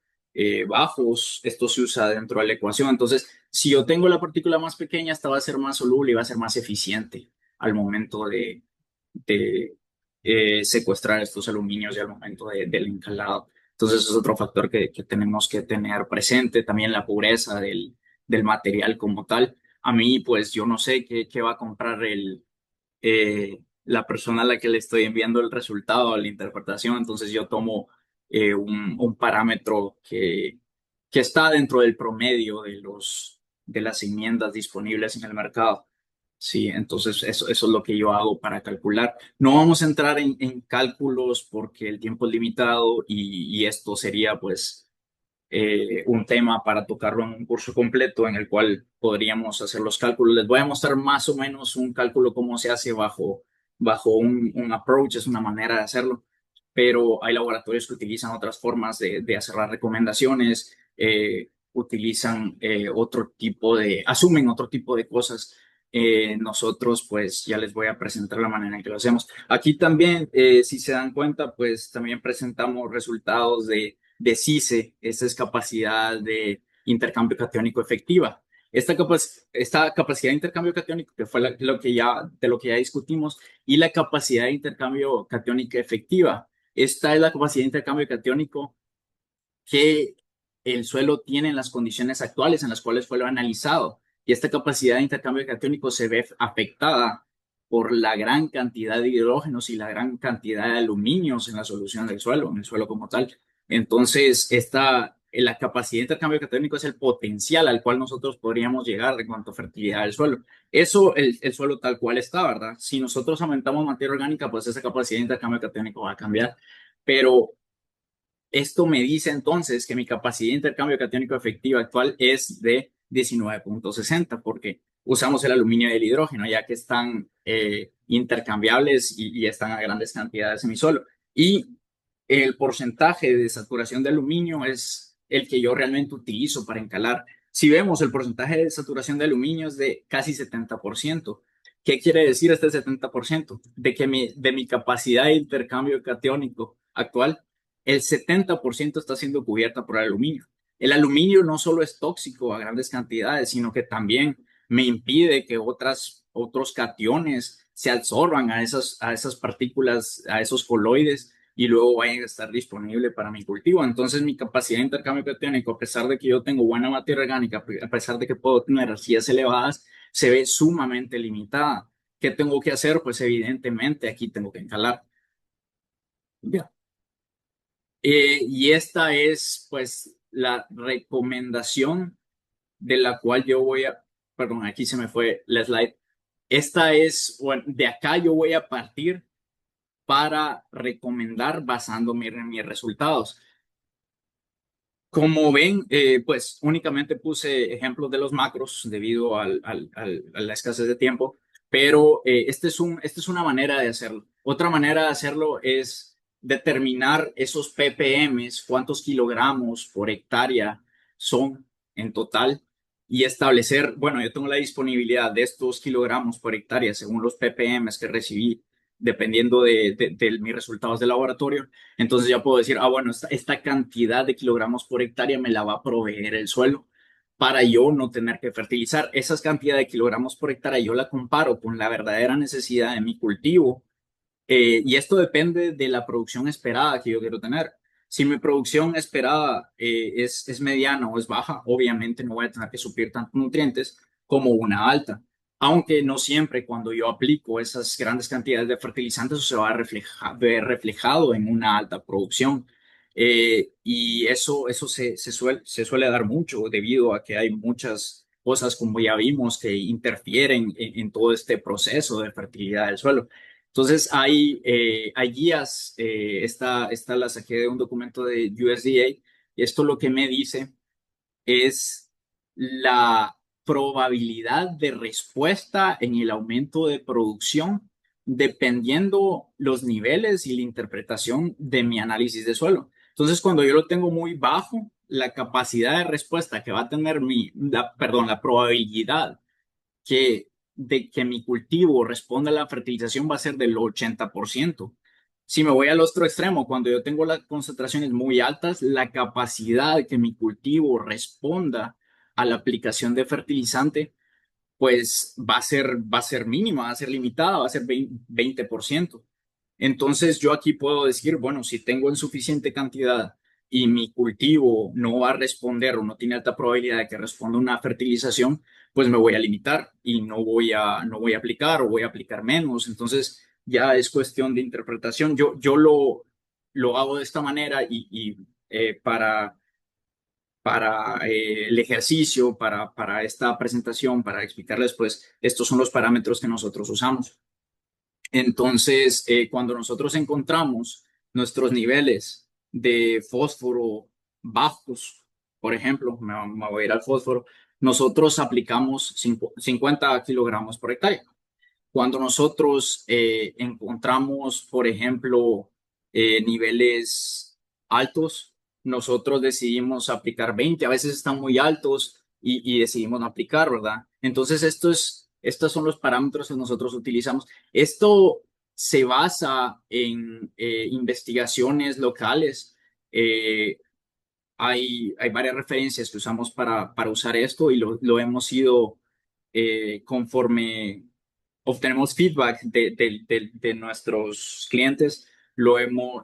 bajos. Esto se usa dentro de la ecuación. Entonces, si yo tengo la partícula más pequeña, esta va a ser más soluble y va a ser más eficiente al momento de secuestrar estos aluminios y al momento del encalado. Entonces, es otro factor que tenemos que tener presente. También la pureza del material como tal. A mí, pues yo no sé qué va a comprar la persona a la que le estoy enviando el resultado, la interpretación. Entonces, yo tomo un parámetro que está dentro del promedio de las enmiendas disponibles en el mercado. Sí, entonces eso es lo que yo hago para calcular. No vamos a entrar en cálculos porque el tiempo es limitado y esto sería pues un tema para tocarlo en un curso completo en el cual podríamos hacer los cálculos. Les voy a mostrar más o menos un cálculo cómo se hace bajo un approach, es una manera de hacerlo, pero hay laboratorios que utilizan otras formas de hacer las recomendaciones, utilizan asumen otro tipo de cosas. Nosotros, pues ya les voy a presentar la manera en que lo hacemos. Aquí también, si se dan cuenta, pues también presentamos resultados de CICE, esa es capacidad de intercambio catiónico efectiva. Esta capacidad de intercambio catiónico, que fue de lo que ya discutimos, y la capacidad de intercambio catiónica efectiva. Esta es la capacidad de intercambio catiónico que el suelo tiene en las condiciones actuales en las cuales fue lo analizado. Y esta capacidad de intercambio catiónico se ve afectada por la gran cantidad de hidrógenos y la gran cantidad de aluminios en la solución del suelo, en el suelo como tal. Entonces, la capacidad de intercambio catiónico es el potencial al cual nosotros podríamos llegar en cuanto a fertilidad del suelo. Eso, el suelo tal cual está, ¿verdad? Si nosotros aumentamos materia orgánica, pues esa capacidad de intercambio catiónico va a cambiar. Pero esto me dice entonces que mi capacidad de intercambio catiónico efectiva actual es de 19.60, porque usamos el aluminio y el hidrógeno, ya que están intercambiables y están a grandes cantidades en mi suelo. Y el porcentaje de saturación de aluminio es el que yo realmente utilizo para encalar. Si vemos, el porcentaje de saturación de aluminio es de casi 70%. ¿Qué quiere decir este 70%? De que de mi capacidad de intercambio catiónico actual, el 70% está siendo cubierta por el aluminio. El aluminio no solo es tóxico a grandes cantidades, sino que también me impide que otros cationes se absorban a esas partículas, a esos coloides y luego vayan a estar disponibles para mi cultivo. Entonces, mi capacidad de intercambio catiónico, a pesar de que yo tengo buena materia orgánica, a pesar de que puedo tener energías elevadas, se ve sumamente limitada. ¿Qué tengo que hacer? Pues evidentemente aquí tengo que encalar. Ya. Y esta es pues la recomendación de la cual yo voy a, perdón, aquí se me fue la slide. Esta es, bueno, de acá yo voy a partir para recomendar basándome en mis resultados. Como ven, pues únicamente puse ejemplos de los macros debido a la escasez de tiempo, pero esta es una manera de hacerlo. Otra manera de hacerlo es determinar esos ppms, cuántos kilogramos por hectárea son en total, y establecer, bueno, yo tengo la disponibilidad de estos kilogramos por hectárea según los ppms que recibí, dependiendo de mis resultados de laboratorio. Entonces ya puedo decir, bueno, esta cantidad de kilogramos por hectárea me la va a proveer el suelo para yo no tener que fertilizar. Esa cantidad de kilogramos por hectárea yo la comparo con la verdadera necesidad de mi cultivo, y esto depende de la producción esperada que yo quiero tener. Si mi producción esperada es mediana o es baja, obviamente no voy a tener que suplir tantos nutrientes como una alta. Aunque no siempre cuando yo aplico esas grandes cantidades de fertilizantes eso se va a ver reflejado en una alta producción. Y eso se suele dar mucho debido a que hay muchas cosas, como ya vimos, que interfieren en todo este proceso de fertilidad del suelo. Entonces, hay guías, esta la saqué de un documento de USDA. Esto lo que me dice es la probabilidad de respuesta en el aumento de producción dependiendo los niveles y la interpretación de mi análisis de suelo. Entonces, cuando yo lo tengo muy bajo, la capacidad de respuesta que va a tener la probabilidad de que mi cultivo responda a la fertilización va a ser del 80%. Si me voy al otro extremo, cuando yo tengo las concentraciones muy altas, la capacidad de que mi cultivo responda a la aplicación de fertilizante, pues va a ser mínima, va a ser limitada, va a ser 20%. Entonces yo aquí puedo decir, bueno, si tengo en suficiente cantidad y mi cultivo no va a responder o no tiene alta probabilidad de que responda a una fertilización, pues me voy a limitar y no voy a aplicar o voy a aplicar menos. Entonces ya es cuestión de interpretación. Yo lo hago de esta manera para el ejercicio, para esta presentación, para explicarles, pues estos son los parámetros que nosotros usamos. Entonces, cuando nosotros encontramos nuestros niveles de fósforo bajos, por ejemplo, me voy a ir al fósforo, nosotros aplicamos 50 kilogramos por hectárea. Cuando nosotros encontramos, por ejemplo, niveles altos, nosotros decidimos aplicar 20, a veces están muy altos y decidimos no aplicar, ¿verdad? Entonces, estos son los parámetros que nosotros utilizamos. Esto se basa en investigaciones locales. Eh, hay varias referencias que usamos para usar esto y lo hemos ido conforme obtenemos feedback de nuestros clientes,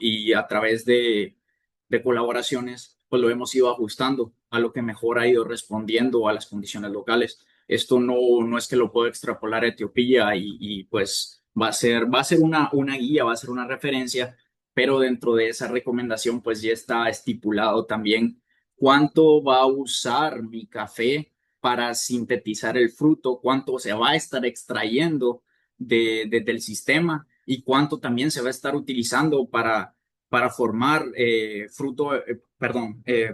y a través de colaboraciones, pues lo hemos ido ajustando a lo que mejor ha ido respondiendo a las condiciones locales. Esto no es que lo puedo extrapolar a Etiopía pues va a ser una guía, va a ser una referencia, pero dentro de esa recomendación pues ya está estipulado también cuánto va a usar mi café para sintetizar el fruto, cuánto se va a estar extrayendo del sistema y cuánto también se va a estar utilizando para formar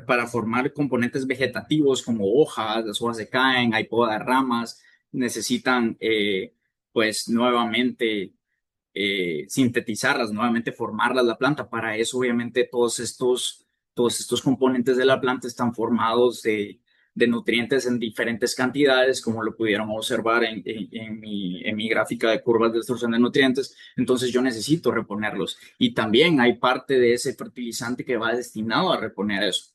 para formar componentes vegetativos como hojas, las hojas se caen, hay podas de ramas, necesitan pues nuevamente sintetizarlas, nuevamente formarlas la planta. Para eso, obviamente, todos estos componentes de la planta están formados de nutrientes en diferentes cantidades, como lo pudieron observar en mi gráfica de curvas de absorción de nutrientes. Entonces yo necesito reponerlos. Y también hay parte de ese fertilizante que va destinado a reponer eso,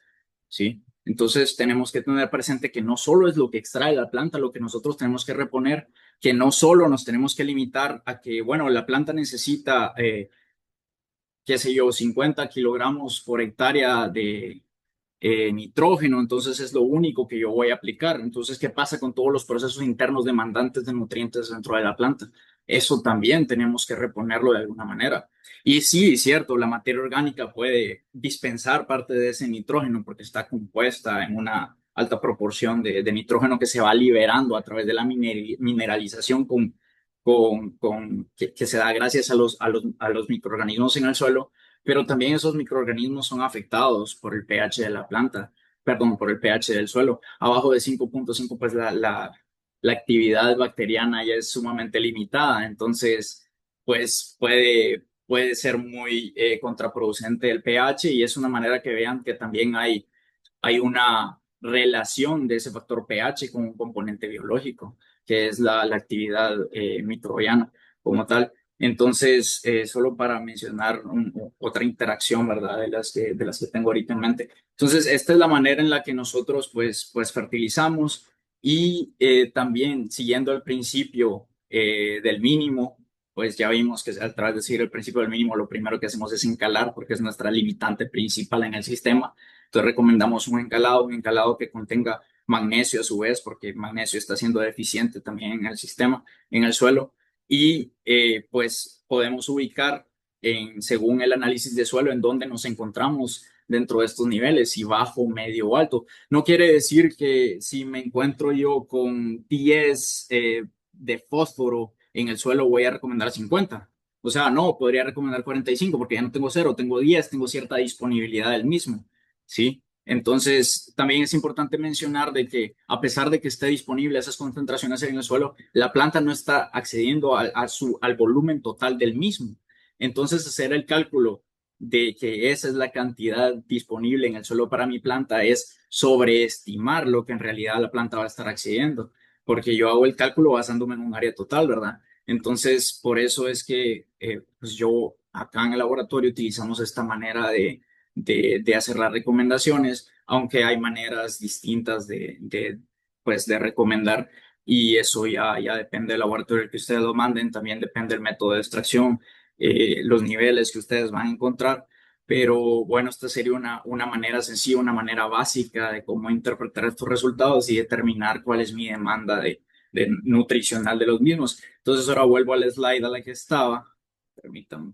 ¿sí? Entonces tenemos que tener presente que no solo es lo que extrae la planta, lo que nosotros tenemos que reponer, que no solo nos tenemos que limitar a que, bueno, la planta necesita, qué sé yo, 50 kilogramos por hectárea de nitrógeno, entonces es lo único que yo voy a aplicar. Entonces, ¿qué pasa con todos los procesos internos demandantes de nutrientes dentro de la planta? Eso también tenemos que reponerlo de alguna manera. Y sí, cierto, la materia orgánica puede dispensar parte de ese nitrógeno porque está compuesta en una alta proporción de nitrógeno que se va liberando a través de la mineralización que se da gracias a los microorganismos en el suelo, pero también esos microorganismos son afectados por el pH de la planta, perdón, por el pH del suelo. Abajo de 5.5, pues la actividad bacteriana ya es sumamente limitada, entonces, pues puede ser muy contraproducente el pH y es una manera que vean que también hay una relación de ese factor pH con un componente biológico, que es la actividad microbiana como tal. Entonces, solo para mencionar otra interacción, ¿verdad? De las que tengo ahorita en mente. Entonces, esta es la manera en la que nosotros, pues fertilizamos y también siguiendo el principio del mínimo, pues ya vimos que a través de seguir el principio del mínimo, lo primero que hacemos es encalar porque es nuestra limitante principal en el sistema. Entonces recomendamos un encalado que contenga magnesio a su vez, porque magnesio está siendo deficiente también en el sistema, en el suelo. Y pues podemos ubicar según el análisis de suelo en dónde nos encontramos dentro de estos niveles, si bajo, medio o alto. No quiere decir que si me encuentro yo con 10 de fósforo en el suelo voy a recomendar 50. O sea, no, podría recomendar 45 porque ya no tengo cero, tengo 10, tengo cierta disponibilidad del mismo. ¿Sí? Entonces, también es importante mencionar de que a pesar de que esté disponible esas concentraciones en el suelo, la planta no está accediendo al volumen total del mismo. Entonces, hacer el cálculo de que esa es la cantidad disponible en el suelo para mi planta es sobreestimar lo que en realidad la planta va a estar accediendo, porque yo hago el cálculo basándome en un área total, ¿verdad? Entonces, por eso es que pues yo acá en el laboratorio utilizamos esta manera de hacer las recomendaciones, aunque hay maneras distintas pues, de recomendar y eso ya depende del laboratorio que ustedes lo manden, también depende del método de extracción, los niveles que ustedes van a encontrar. Pero bueno, esta sería una manera sencilla, una manera básica de cómo interpretar estos resultados y determinar cuál es mi demanda de nutricional de los mismos. Entonces ahora vuelvo al slide a la que estaba. Permítanme.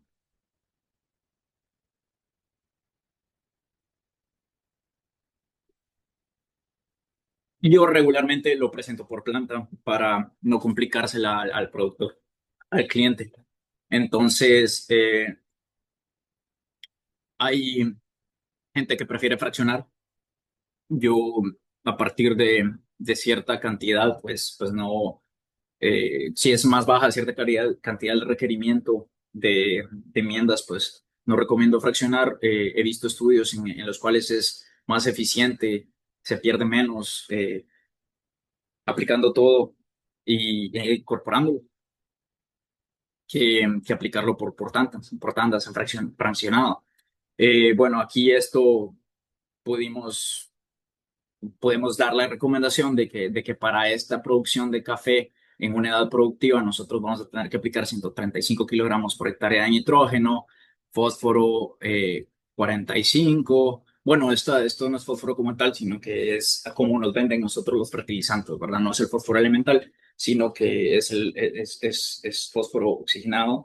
Yo regularmente lo presento por planta para no complicársela al productor, al cliente. Entonces, hay gente que prefiere fraccionar. Yo, a partir de cierta cantidad, pues no, si es más baja cierta cantidad del requerimiento de enmiendas, pues no recomiendo fraccionar. He visto estudios en los cuales es más eficiente, se pierde menos. Aplicando todo y incorporándolo que aplicarlo por tandas en fraccionado. Bueno, aquí esto pudimos, podemos dar la recomendación de que para esta producción de café en una edad productiva nosotros vamos a tener que aplicar 135 kilogramos por hectárea de nitrógeno, fósforo 45. Bueno, esto no es fósforo como tal, sino que es como nos venden nosotros los fertilizantes, ¿verdad? No es el fósforo elemental, sino que es fósforo oxigenado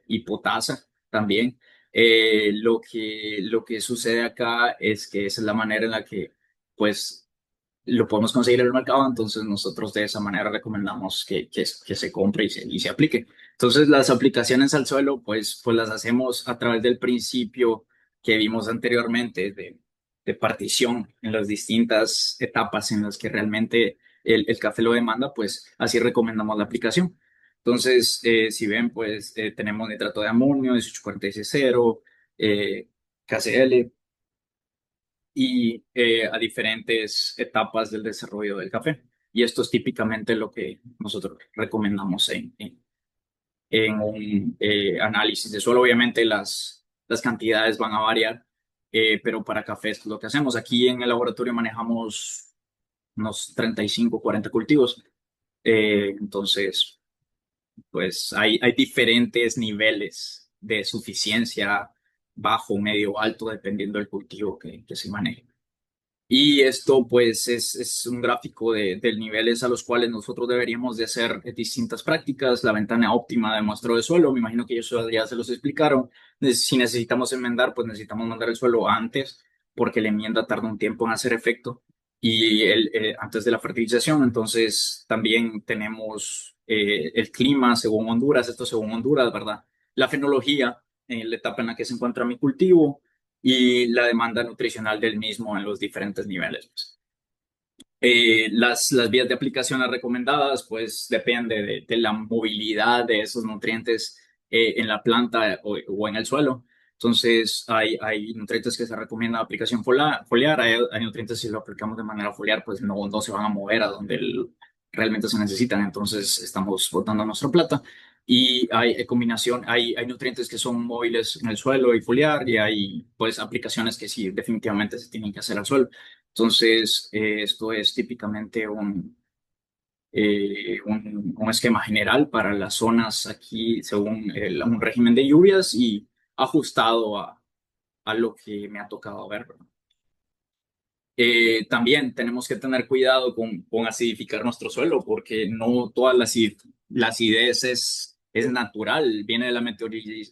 y potasa también. Lo que sucede acá es que esa es la manera en la que pues lo podemos conseguir en el mercado, entonces nosotros de esa manera recomendamos que se compre y se aplique. Entonces las aplicaciones al suelo, pues las hacemos a través del principio que vimos anteriormente de partición en las distintas etapas en las que realmente el café lo demanda, pues así recomendamos la aplicación. Entonces, si ven, pues tenemos nitrato de amonio, 1846 KCl y a diferentes etapas del desarrollo del café. Y esto es típicamente lo que nosotros recomendamos en un análisis de suelo. Obviamente las cantidades van a variar, pero para café esto es lo que hacemos. Aquí en el laboratorio manejamos unos 35 40 cultivos. Entonces, pues hay diferentes niveles de suficiencia, bajo, medio, alto, dependiendo del cultivo que se maneje. Y esto pues es un gráfico de niveles a los cuales nosotros deberíamos de hacer distintas prácticas. La ventana óptima de muestreo de suelo, me imagino que eso ya se los explicaron. Si necesitamos enmendar, pues necesitamos mandar el suelo antes, porque la enmienda tarda un tiempo en hacer efecto y antes de la fertilización. Entonces también tenemos el clima según Honduras, esto según Honduras, ¿verdad? La fenología, la etapa en la que se encuentra mi cultivo y la demanda nutricional del mismo en los diferentes niveles, pues. Las vías de aplicación recomendadas, pues depende de la movilidad de esos nutrientes en la planta o en el suelo. Entonces, hay nutrientes que se recomienda aplicación foliar, hay nutrientes si lo aplicamos de manera foliar, pues no se van a mover a donde realmente se necesitan. Entonces, estamos botando nuestra plata. Y hay combinación, hay nutrientes que son móviles en el suelo y foliar, y hay pues aplicaciones que sí definitivamente se tienen que hacer al suelo. Entonces, esto es típicamente un esquema general para las zonas aquí según un régimen de lluvias y ajustado a lo que me ha tocado ver, ¿verdad? También tenemos que tener cuidado con acidificar nuestro suelo porque no toda la acidez es natural, viene de la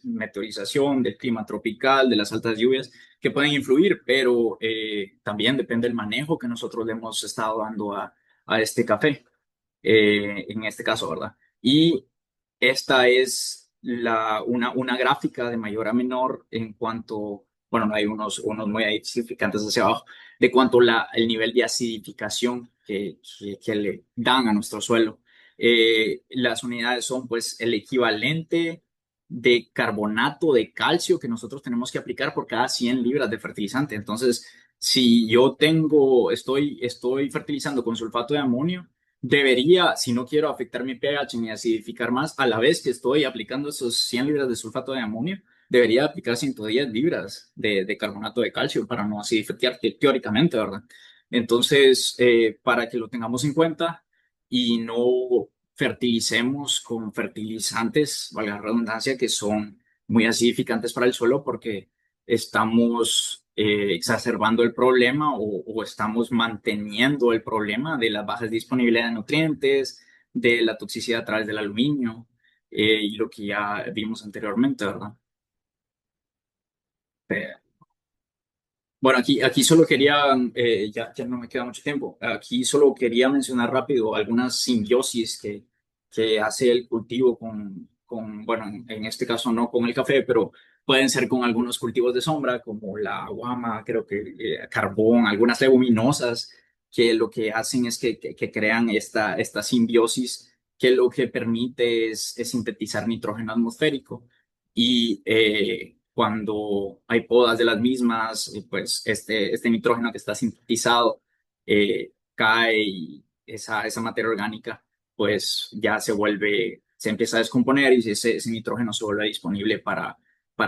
meteorización, del clima tropical, de las altas lluvias que pueden influir, pero también depende del manejo que nosotros le hemos estado dando a este café, en este caso, ¿verdad? Y esta es una gráfica de mayor a menor en cuanto, bueno, no hay unos muy significantes hacia abajo, de cuanto el nivel de acidificación que le dan a nuestro suelo. Las unidades son pues el equivalente de carbonato de calcio que nosotros tenemos que aplicar por cada 100 libras de fertilizante. Entonces, si yo estoy fertilizando con sulfato de amonio, debería, si no quiero afectar mi pH ni acidificar más, a la vez que estoy aplicando esos 100 libras de sulfato de amonio, debería aplicar 110 libras de carbonato de calcio para no acidificar teóricamente, ¿verdad? Entonces, para que lo tengamos en cuenta y no fertilicemos con fertilizantes, valga la redundancia, que son muy acidificantes para el suelo porque estamos exacerbando el problema o estamos manteniendo el problema de la baja disponibilidad de nutrientes, de la toxicidad a través del aluminio y lo que ya vimos anteriormente, ¿verdad? Bueno, aquí solo quería, ya no me queda mucho tiempo, aquí solo quería mencionar rápido algunas simbiosis que hace el cultivo bueno, en este caso no con el café, pero pueden ser con algunos cultivos de sombra, como la guama, creo que carbón, algunas leguminosas, que lo que hacen es que crean esta simbiosis que lo que permite es sintetizar nitrógeno atmosférico y cuando hay podas de las mismas, pues este nitrógeno que está sintetizado cae y esa materia orgánica pues ya se empieza a descomponer y ese nitrógeno se vuelve disponible para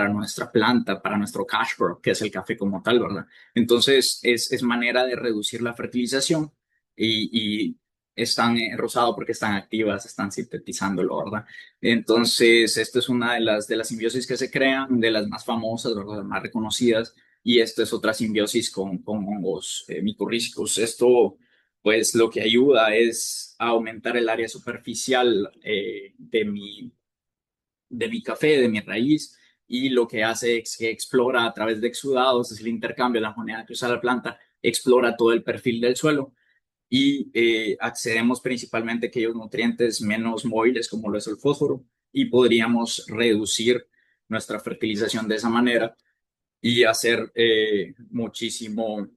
nuestra planta, para nuestro cash crop, que es el café como tal, ¿verdad? Entonces es manera de reducir la fertilización y están en rosado porque están activas, están sintetizándolo, ¿verdad? Entonces, esto es una de las simbiosis que se crean, de las más famosas, ¿verdad? Las más reconocidas, y esto es otra simbiosis con hongos micorrízicos. Esto, pues, lo que ayuda es a aumentar el área superficial de mi café, de mi raíz, y lo que hace es que explora a través de exudados, es el intercambio, la manera que usa la planta, explora todo el perfil del suelo y accedemos principalmente a aquellos nutrientes menos móviles como lo es el fósforo y podríamos reducir nuestra fertilización de esa manera y hacer muchísimo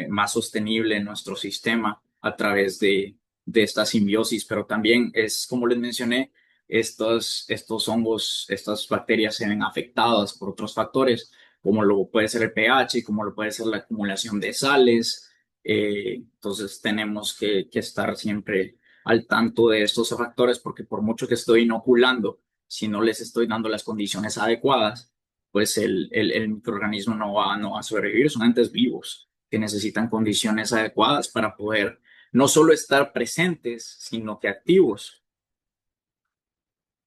más sostenible nuestro sistema a través de esta simbiosis, pero también es, como les mencioné, estos hongos, estas bacterias se ven afectadas por otros factores, como lo puede ser el pH, como lo puede ser la acumulación de sales. Entonces tenemos que estar siempre al tanto de estos factores, porque por mucho que estoy inoculando, si no les estoy dando las condiciones adecuadas, pues el microorganismo no va a sobrevivir. Son entes vivos que necesitan condiciones adecuadas para poder no solo estar presentes, sino que activos.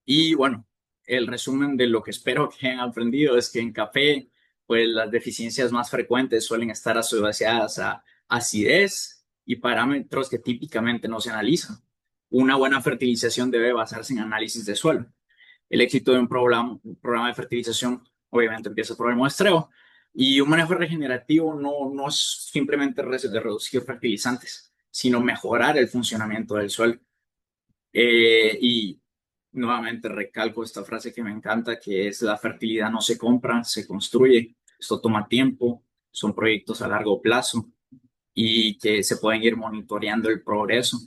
Y bueno, el resumen de lo que espero que hayan aprendido es que en café, pues las deficiencias más frecuentes suelen estar asociadas a acidez y parámetros que típicamente no se analizan. Una buena fertilización debe basarse en análisis de suelo. El éxito de un programa de fertilización obviamente empieza por el muestreo, y un manejo regenerativo no es simplemente de reducir fertilizantes, sino mejorar el funcionamiento del suelo. Y nuevamente recalco esta frase que me encanta, que es: la fertilidad no se compra, se construye. Esto toma tiempo, son proyectos a largo plazo y que se pueden ir monitoreando el progreso,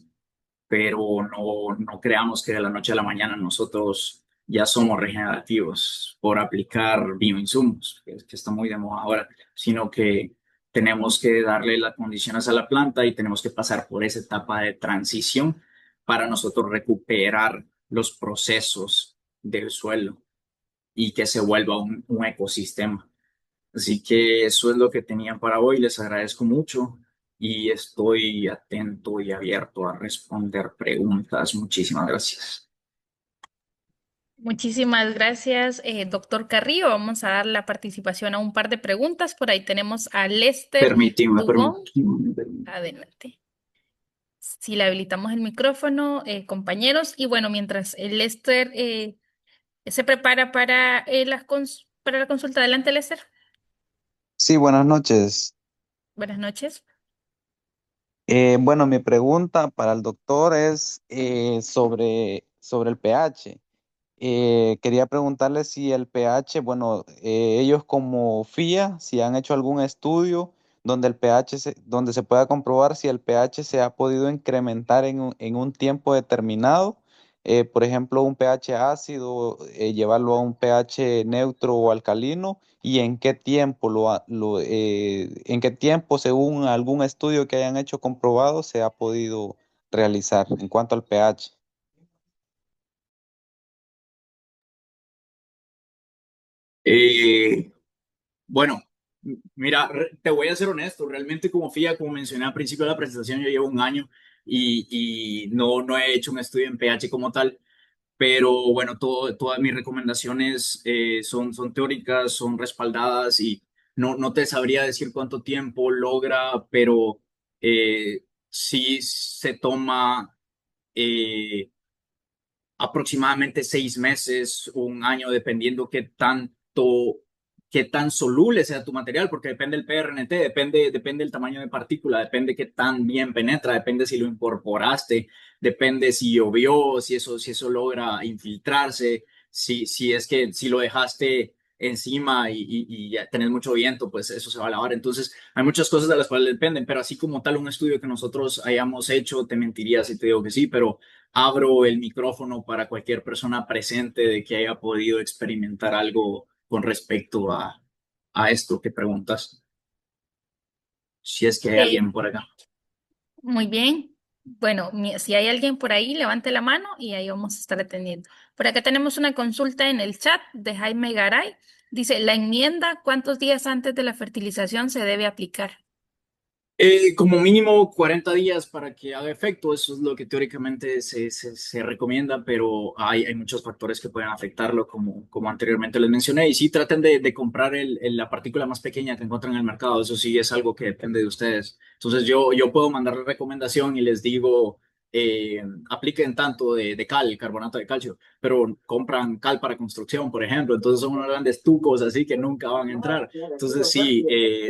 pero no creamos que de la noche a la mañana nosotros ya somos regenerativos por aplicar bioinsumos, que está muy de moda ahora, sino que tenemos que darle las condiciones a la planta y tenemos que pasar por esa etapa de transición para nosotros recuperar los procesos del suelo y que se vuelva un ecosistema. Así que eso es lo que tenía para hoy. Les agradezco mucho y estoy atento y abierto a responder preguntas. Muchísimas gracias. Muchísimas gracias, doctor Carrillo. Vamos a dar la participación a un par de preguntas. Por ahí tenemos a Lester Permíteme, Dugón. Adelante. Si le habilitamos el micrófono, compañeros. Y bueno, mientras el Lester se prepara para, para la consulta. Adelante, Lester. Sí, buenas noches. Buenas noches. Bueno, mi pregunta para el doctor es sobre el pH. Quería preguntarle si el pH, bueno, ellos como FIA, si han hecho algún estudio donde donde se pueda comprobar si el pH se ha podido incrementar en un tiempo determinado. Por ejemplo, un pH ácido, llevarlo a un pH neutro o alcalino, y en qué tiempo en qué tiempo, según algún estudio que hayan hecho comprobado, se ha podido realizar en cuanto al pH. Eh, bueno, mira, te voy a ser honesto. Realmente como FIA, como mencioné al principio de la presentación, yo llevo un año y no he hecho un estudio en pH como tal. Pero bueno, todas mis recomendaciones son teóricas, son respaldadas, y no te sabría decir cuánto tiempo logra, pero sí se toma aproximadamente 6 meses, un año, dependiendo qué tan soluble sea tu material, porque depende del PRNT, depende del tamaño de partícula, depende qué tan bien penetra, depende si lo incorporaste, depende si llovió, si eso logra infiltrarse, si es que si lo dejaste encima y ya tenés mucho viento, pues eso se va a lavar. Entonces, hay muchas cosas de las cuales dependen, pero así como tal un estudio que nosotros hayamos hecho, te mentiría si te digo que sí, pero abro el micrófono para cualquier persona presente de que haya podido experimentar algo con respecto a esto que preguntas, si es que hay alguien por acá. Muy bien. Bueno, si hay alguien por ahí, levante la mano y ahí vamos a estar atendiendo. Por acá tenemos una consulta en el chat de Jaime Garay. Dice, la enmienda, ¿cuántos días antes de la fertilización se debe aplicar? Como mínimo 40 días para que haga efecto. Eso es lo que teóricamente se recomienda, pero hay muchos factores que pueden afectarlo, como anteriormente les mencioné. Y sí, traten de comprar la partícula más pequeña que encuentran en el mercado. Eso sí es algo que depende de ustedes. Entonces yo puedo mandarle recomendación y les digo, apliquen tanto de cal, carbonato de calcio, pero compran cal para construcción, por ejemplo. Entonces son unos grandes tucos así que nunca van a entrar. Entonces, sí,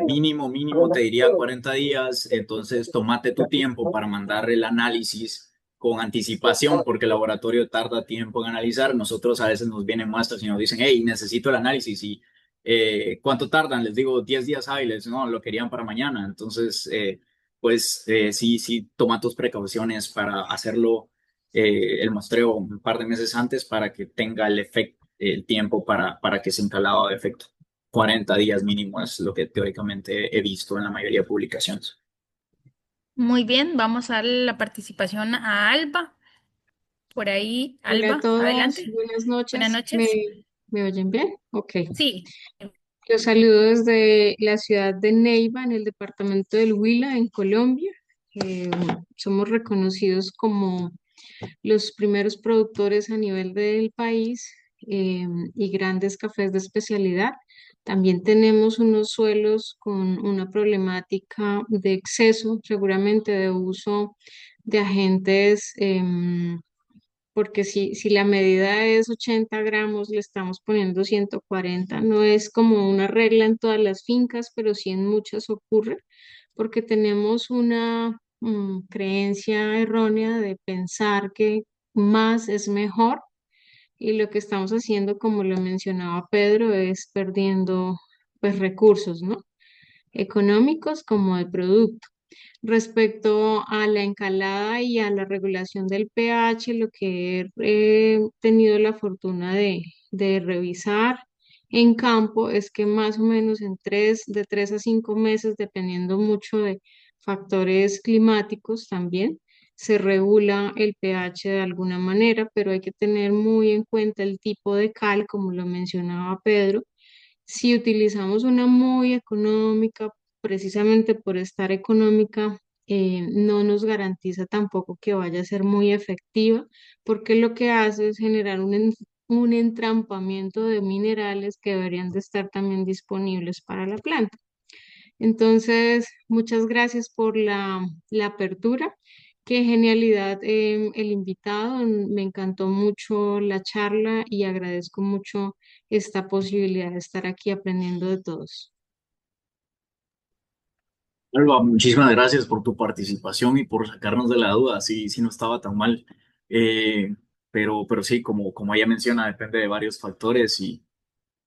mínimo te diría 40 días. Entonces, tómate tu tiempo para mandar el análisis con anticipación, porque el laboratorio tarda tiempo en analizar. Nosotros a veces nos vienen muestras y nos dicen, hey, necesito el análisis. Y ¿cuánto tardan? Les digo 10 días hábiles. No, lo querían para mañana. Entonces, pues sí toma tus precauciones para hacerlo el muestreo un par de meses antes para que tenga el efecto, el tiempo para que se encalado de efecto. 40 días mínimo es lo que teóricamente he visto en la mayoría de publicaciones. Muy bien, vamos a darle la participación a Alba. Por ahí, Hola a Alba, todos, adelante. buenas Buenas noches. ¿Me, noches. me oyen bien? Ok. Sí, Los saludo desde la ciudad de Neiva, en el departamento del Huila, en Colombia. Somos reconocidos como los primeros productores a nivel del país y grandes cafés de especialidad. También tenemos unos suelos con una problemática de exceso, seguramente de uso de agentes. Porque si la medida es 80 gramos, le estamos poniendo 140. No es como una regla en todas las fincas, pero sí en muchas ocurre, porque tenemos una creencia errónea de pensar que más es mejor y lo que estamos haciendo, como lo mencionaba Pedro, es perdiendo pues recursos, ¿no? Económicos como de producto. Respecto a la encalada y a la regulación del pH, lo que he tenido la fortuna de revisar en campo es que más o menos de 3 a 5 meses, dependiendo mucho de factores climáticos también, se regula el pH de alguna manera, pero hay que tener muy en cuenta el tipo de cal, como lo mencionaba Pedro. Si utilizamos una muy económica, precisamente por estar económica, no nos garantiza tampoco que vaya a ser muy efectiva, porque lo que hace es generar un entrampamiento de minerales que deberían de estar también disponibles para la planta. Entonces, muchas gracias por la apertura. Qué genialidad el invitado. Me encantó mucho la charla y agradezco mucho esta posibilidad de estar aquí aprendiendo de todos. Alba, muchísimas gracias por tu participación y por sacarnos de la duda. Sí, sí no estaba tan mal. Eh, pero sí, como ella menciona, depende de varios factores y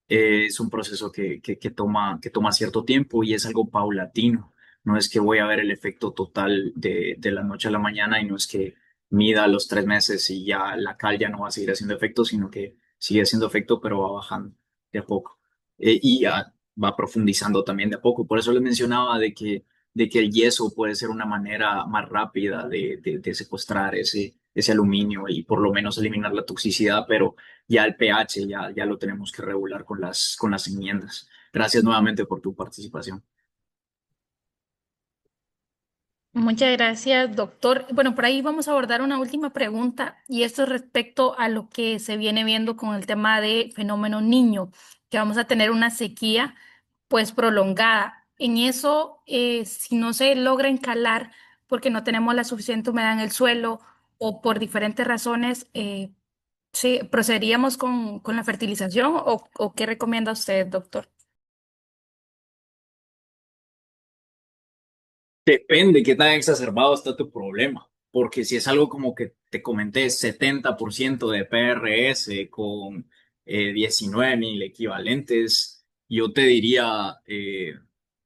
es un proceso que toma cierto tiempo y es algo paulatino. No es que voy a ver el efecto total de la noche a la mañana y no es que mida los 3 meses y ya la cal ya no va a seguir haciendo efecto, sino que sigue haciendo efecto, pero va bajando de a poco. Y ya va profundizando también de a poco. Por eso les mencionaba de que el yeso puede ser una manera más rápida de secuestrar ese aluminio y por lo menos eliminar la toxicidad, pero ya el pH ya lo tenemos que regular con las enmiendas. Gracias nuevamente por tu participación. muchas gracias, doctor. Bueno, por ahí vamos a abordar una última pregunta y esto es respecto a lo que se viene viendo con el tema de fenómeno niño, que vamos a tener una sequía pues prolongada. En eso, si no se logra encalar porque no tenemos la suficiente humedad en el suelo o por diferentes razones, sí, ¿procederíamos con la fertilización o qué recomienda usted, doctor? Depende qué tan exacerbado está tu problema, porque si es algo como que te comenté, 70% de PRS con 19,000 equivalentes, yo te diría,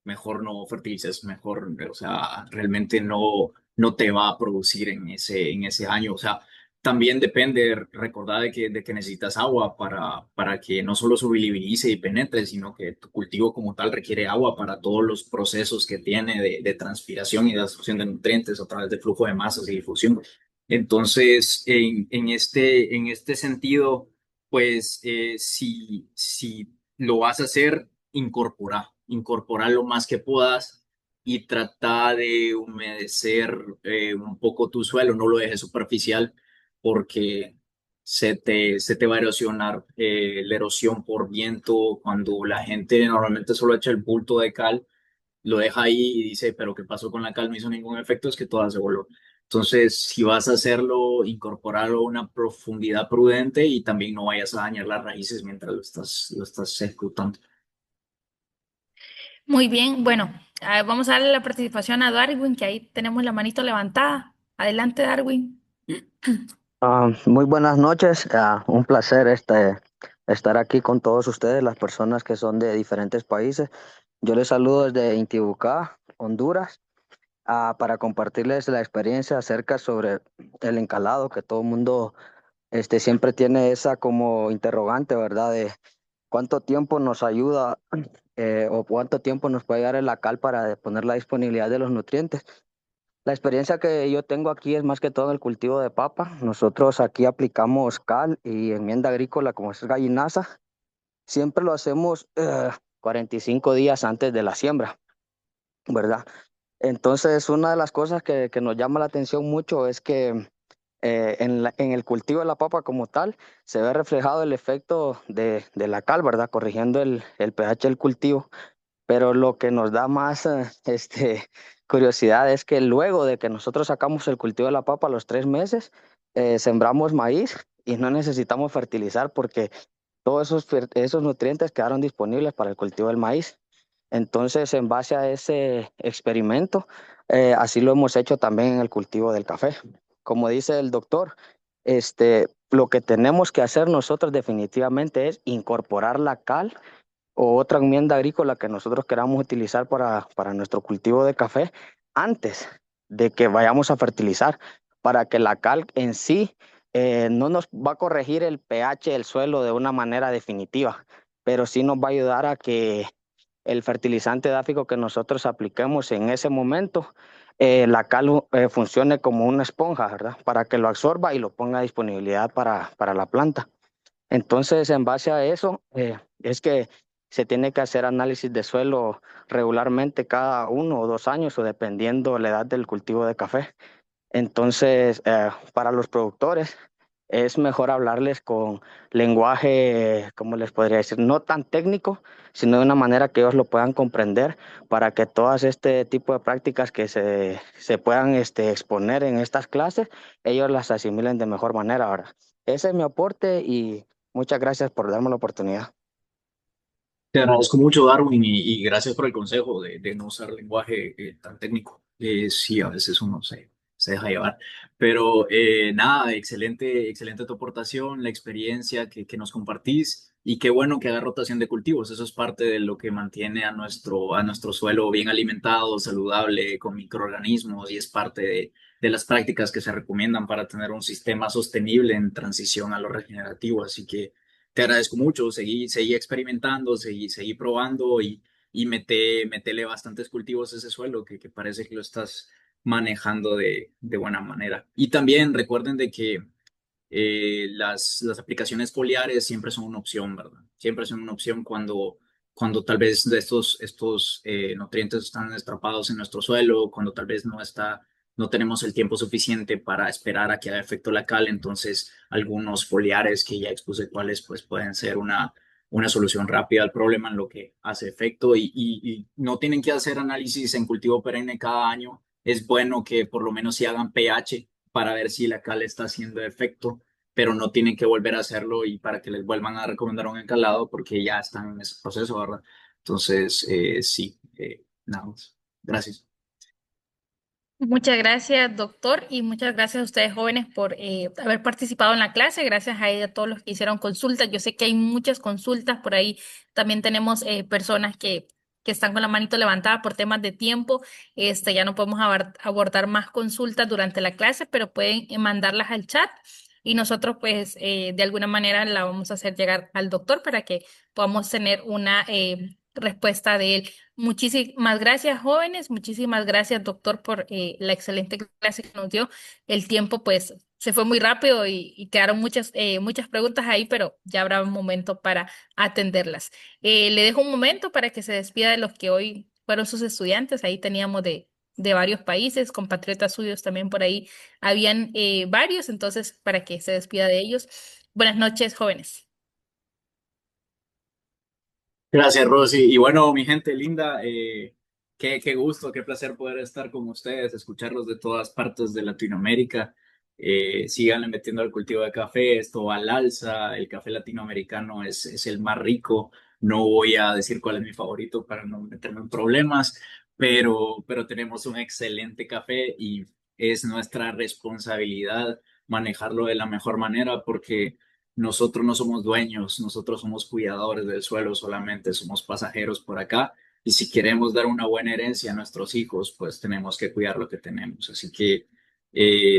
mejor no fertilices, mejor, o sea, realmente no te va a producir en ese año. O sea, también depende, recordar de que necesitas agua para que no solo solubilice y penetre, sino que tu cultivo como tal requiere agua para todos los procesos que tiene de transpiración y de absorción de nutrientes a través del flujo de masas y difusión. Entonces, en este sentido, pues si lo vas a hacer, incorpora lo más que puedas y trata de humedecer un poco tu suelo, no lo dejes superficial porque se te va a erosionar la erosión por viento cuando la gente normalmente solo echa el bulto de cal, lo deja ahí y dice, pero ¿qué pasó con la cal? No hizo ningún efecto, es que toda se voló. Entonces, si vas a hacerlo, incorporarlo a una profundidad prudente y también no vayas a dañar las raíces mientras lo estás ejecutando. Muy bien, bueno, vamos a darle la participación a Darwin, que ahí tenemos la manito levantada. Adelante, Darwin. Muy buenas noches, un placer estar aquí con todos ustedes, las personas que son de diferentes países. Yo les saludo desde Intibucá, Honduras. para compartirles la experiencia acerca sobre el encalado, que todo el mundo siempre tiene esa como interrogante, ¿verdad? De cuánto tiempo nos ayuda o cuánto tiempo nos puede dar la cal para poner la disponibilidad de los nutrientes. La experiencia que yo tengo aquí es más que todo en el cultivo de papa. Nosotros aquí aplicamos cal y enmienda agrícola como es gallinaza. Siempre lo hacemos 45 días antes de la siembra, ¿verdad? Entonces, una de las cosas que nos llama la atención mucho es que en el cultivo de la papa como tal se ve reflejado el efecto de la cal, ¿verdad? Corrigiendo el pH del cultivo. Pero lo que nos da más curiosidad es que luego de que nosotros sacamos el cultivo de la papa a los 3 meses, sembramos maíz y no necesitamos fertilizar porque todos esos nutrientes quedaron disponibles para el cultivo del maíz. Entonces, en base a ese experimento, así lo hemos hecho también en el cultivo del café. Como dice el doctor, lo que tenemos que hacer nosotros definitivamente es incorporar la cal o otra enmienda agrícola que nosotros queramos utilizar para nuestro cultivo de café antes de que vayamos a fertilizar, para que la cal en sí no nos va a corregir el pH del suelo de una manera definitiva, pero sí nos va a ayudar a que el fertilizante edáfico que nosotros apliquemos en ese momento, la cal funcione como una esponja, ¿verdad? Para que lo absorba y lo ponga a disponibilidad para la planta. Entonces, en base a eso, es que se tiene que hacer análisis de suelo regularmente cada 1 o 2 años o dependiendo la edad del cultivo de café. Entonces, para los productores es mejor hablarles con lenguaje, ¿cómo les podría decir? No tan técnico, sino de una manera que ellos lo puedan comprender para que todas este tipo de prácticas que se puedan exponer en estas clases, ellos las asimilen de mejor manera ahora. Ese es mi aporte y muchas gracias por darme la oportunidad. Te agradezco mucho, Darwin, y gracias por el consejo de no usar lenguaje tan técnico. Sí, a veces uno se deja llevar. Pero nada, excelente, excelente tu aportación, la experiencia que nos compartís y qué bueno que haga rotación de cultivos. Eso es parte de lo que mantiene a nuestro suelo bien alimentado, saludable, con microorganismos y es parte de las prácticas que se recomiendan para tener un sistema sostenible en transición a lo regenerativo. Así que te agradezco mucho, seguí experimentando, seguí probando y metele bastantes cultivos a ese suelo que parece que lo estás manejando de buena manera. Y también recuerden de que las aplicaciones foliares siempre son una opción, ¿verdad? Siempre son una opción cuando tal vez de estos nutrientes están atrapados en nuestro suelo, cuando tal vez no tenemos el tiempo suficiente para esperar a que haga efecto la cal, entonces algunos foliares que ya expuse cuáles pues pueden ser una solución rápida al problema en lo que hace efecto y no tienen que hacer análisis en cultivo perenne cada año. Es bueno que por lo menos si hagan pH para ver si la cal está haciendo efecto, pero no tienen que volver a hacerlo y para que les vuelvan a recomendar un encalado porque ya están en ese proceso, ¿verdad? Entonces, sí, nada más. Gracias. Muchas gracias, doctor, y muchas gracias a ustedes jóvenes por haber participado en la clase. Gracias a todos los que hicieron consultas. Yo sé que hay muchas consultas por ahí. También tenemos personas que están con la manito levantada por temas de tiempo. Ya no podemos abordar más consultas durante la clase, pero pueden mandarlas al chat y nosotros, pues, de alguna manera la vamos a hacer llegar al doctor para que podamos tener una respuesta de él. Muchísimas gracias, jóvenes. Muchísimas gracias, doctor, por la excelente clase que nos dio. El tiempo, pues, se fue muy rápido y quedaron muchas preguntas ahí, pero ya habrá un momento para atenderlas. Le dejo un momento para que se despida de los que hoy fueron sus estudiantes. Ahí teníamos de varios países, compatriotas suyos también por ahí. Habían varios, entonces, para que se despida de ellos. Buenas noches, jóvenes. Gracias, Rosy. Y bueno, mi gente linda, qué gusto, qué placer poder estar con ustedes, escucharlos de todas partes de Latinoamérica. Síganle metiendo al cultivo de café, esto va al alza, el café latinoamericano es el más rico. No voy a decir cuál es mi favorito para no meterme en problemas, pero tenemos un excelente café y es nuestra responsabilidad manejarlo de la mejor manera porque nosotros no somos dueños, nosotros somos cuidadores del suelo solamente, somos pasajeros por acá. Y si queremos dar una buena herencia a nuestros hijos, pues tenemos que cuidar lo que tenemos. Así que,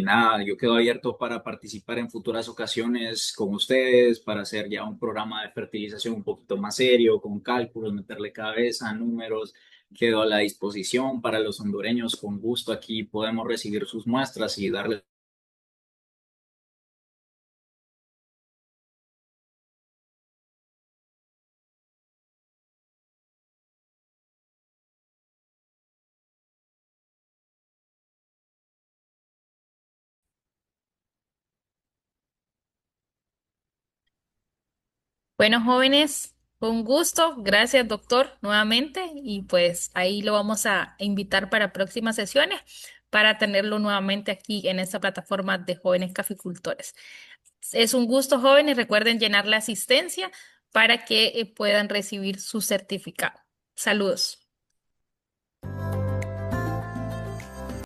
nada, yo quedo abierto para participar en futuras ocasiones con ustedes, para hacer ya un programa de fertilización un poquito más serio, con cálculos, meterle cabeza, números. Quedo a la disposición para los hondureños. Con gusto aquí podemos recibir sus muestras y darles. Bueno, jóvenes, fue un gusto. Gracias, doctor, nuevamente. Y pues ahí lo vamos a invitar para próximas sesiones para tenerlo nuevamente aquí en esta plataforma de jóvenes caficultores. Es un gusto, jóvenes. Recuerden llenar la asistencia para que puedan recibir su certificado. Saludos.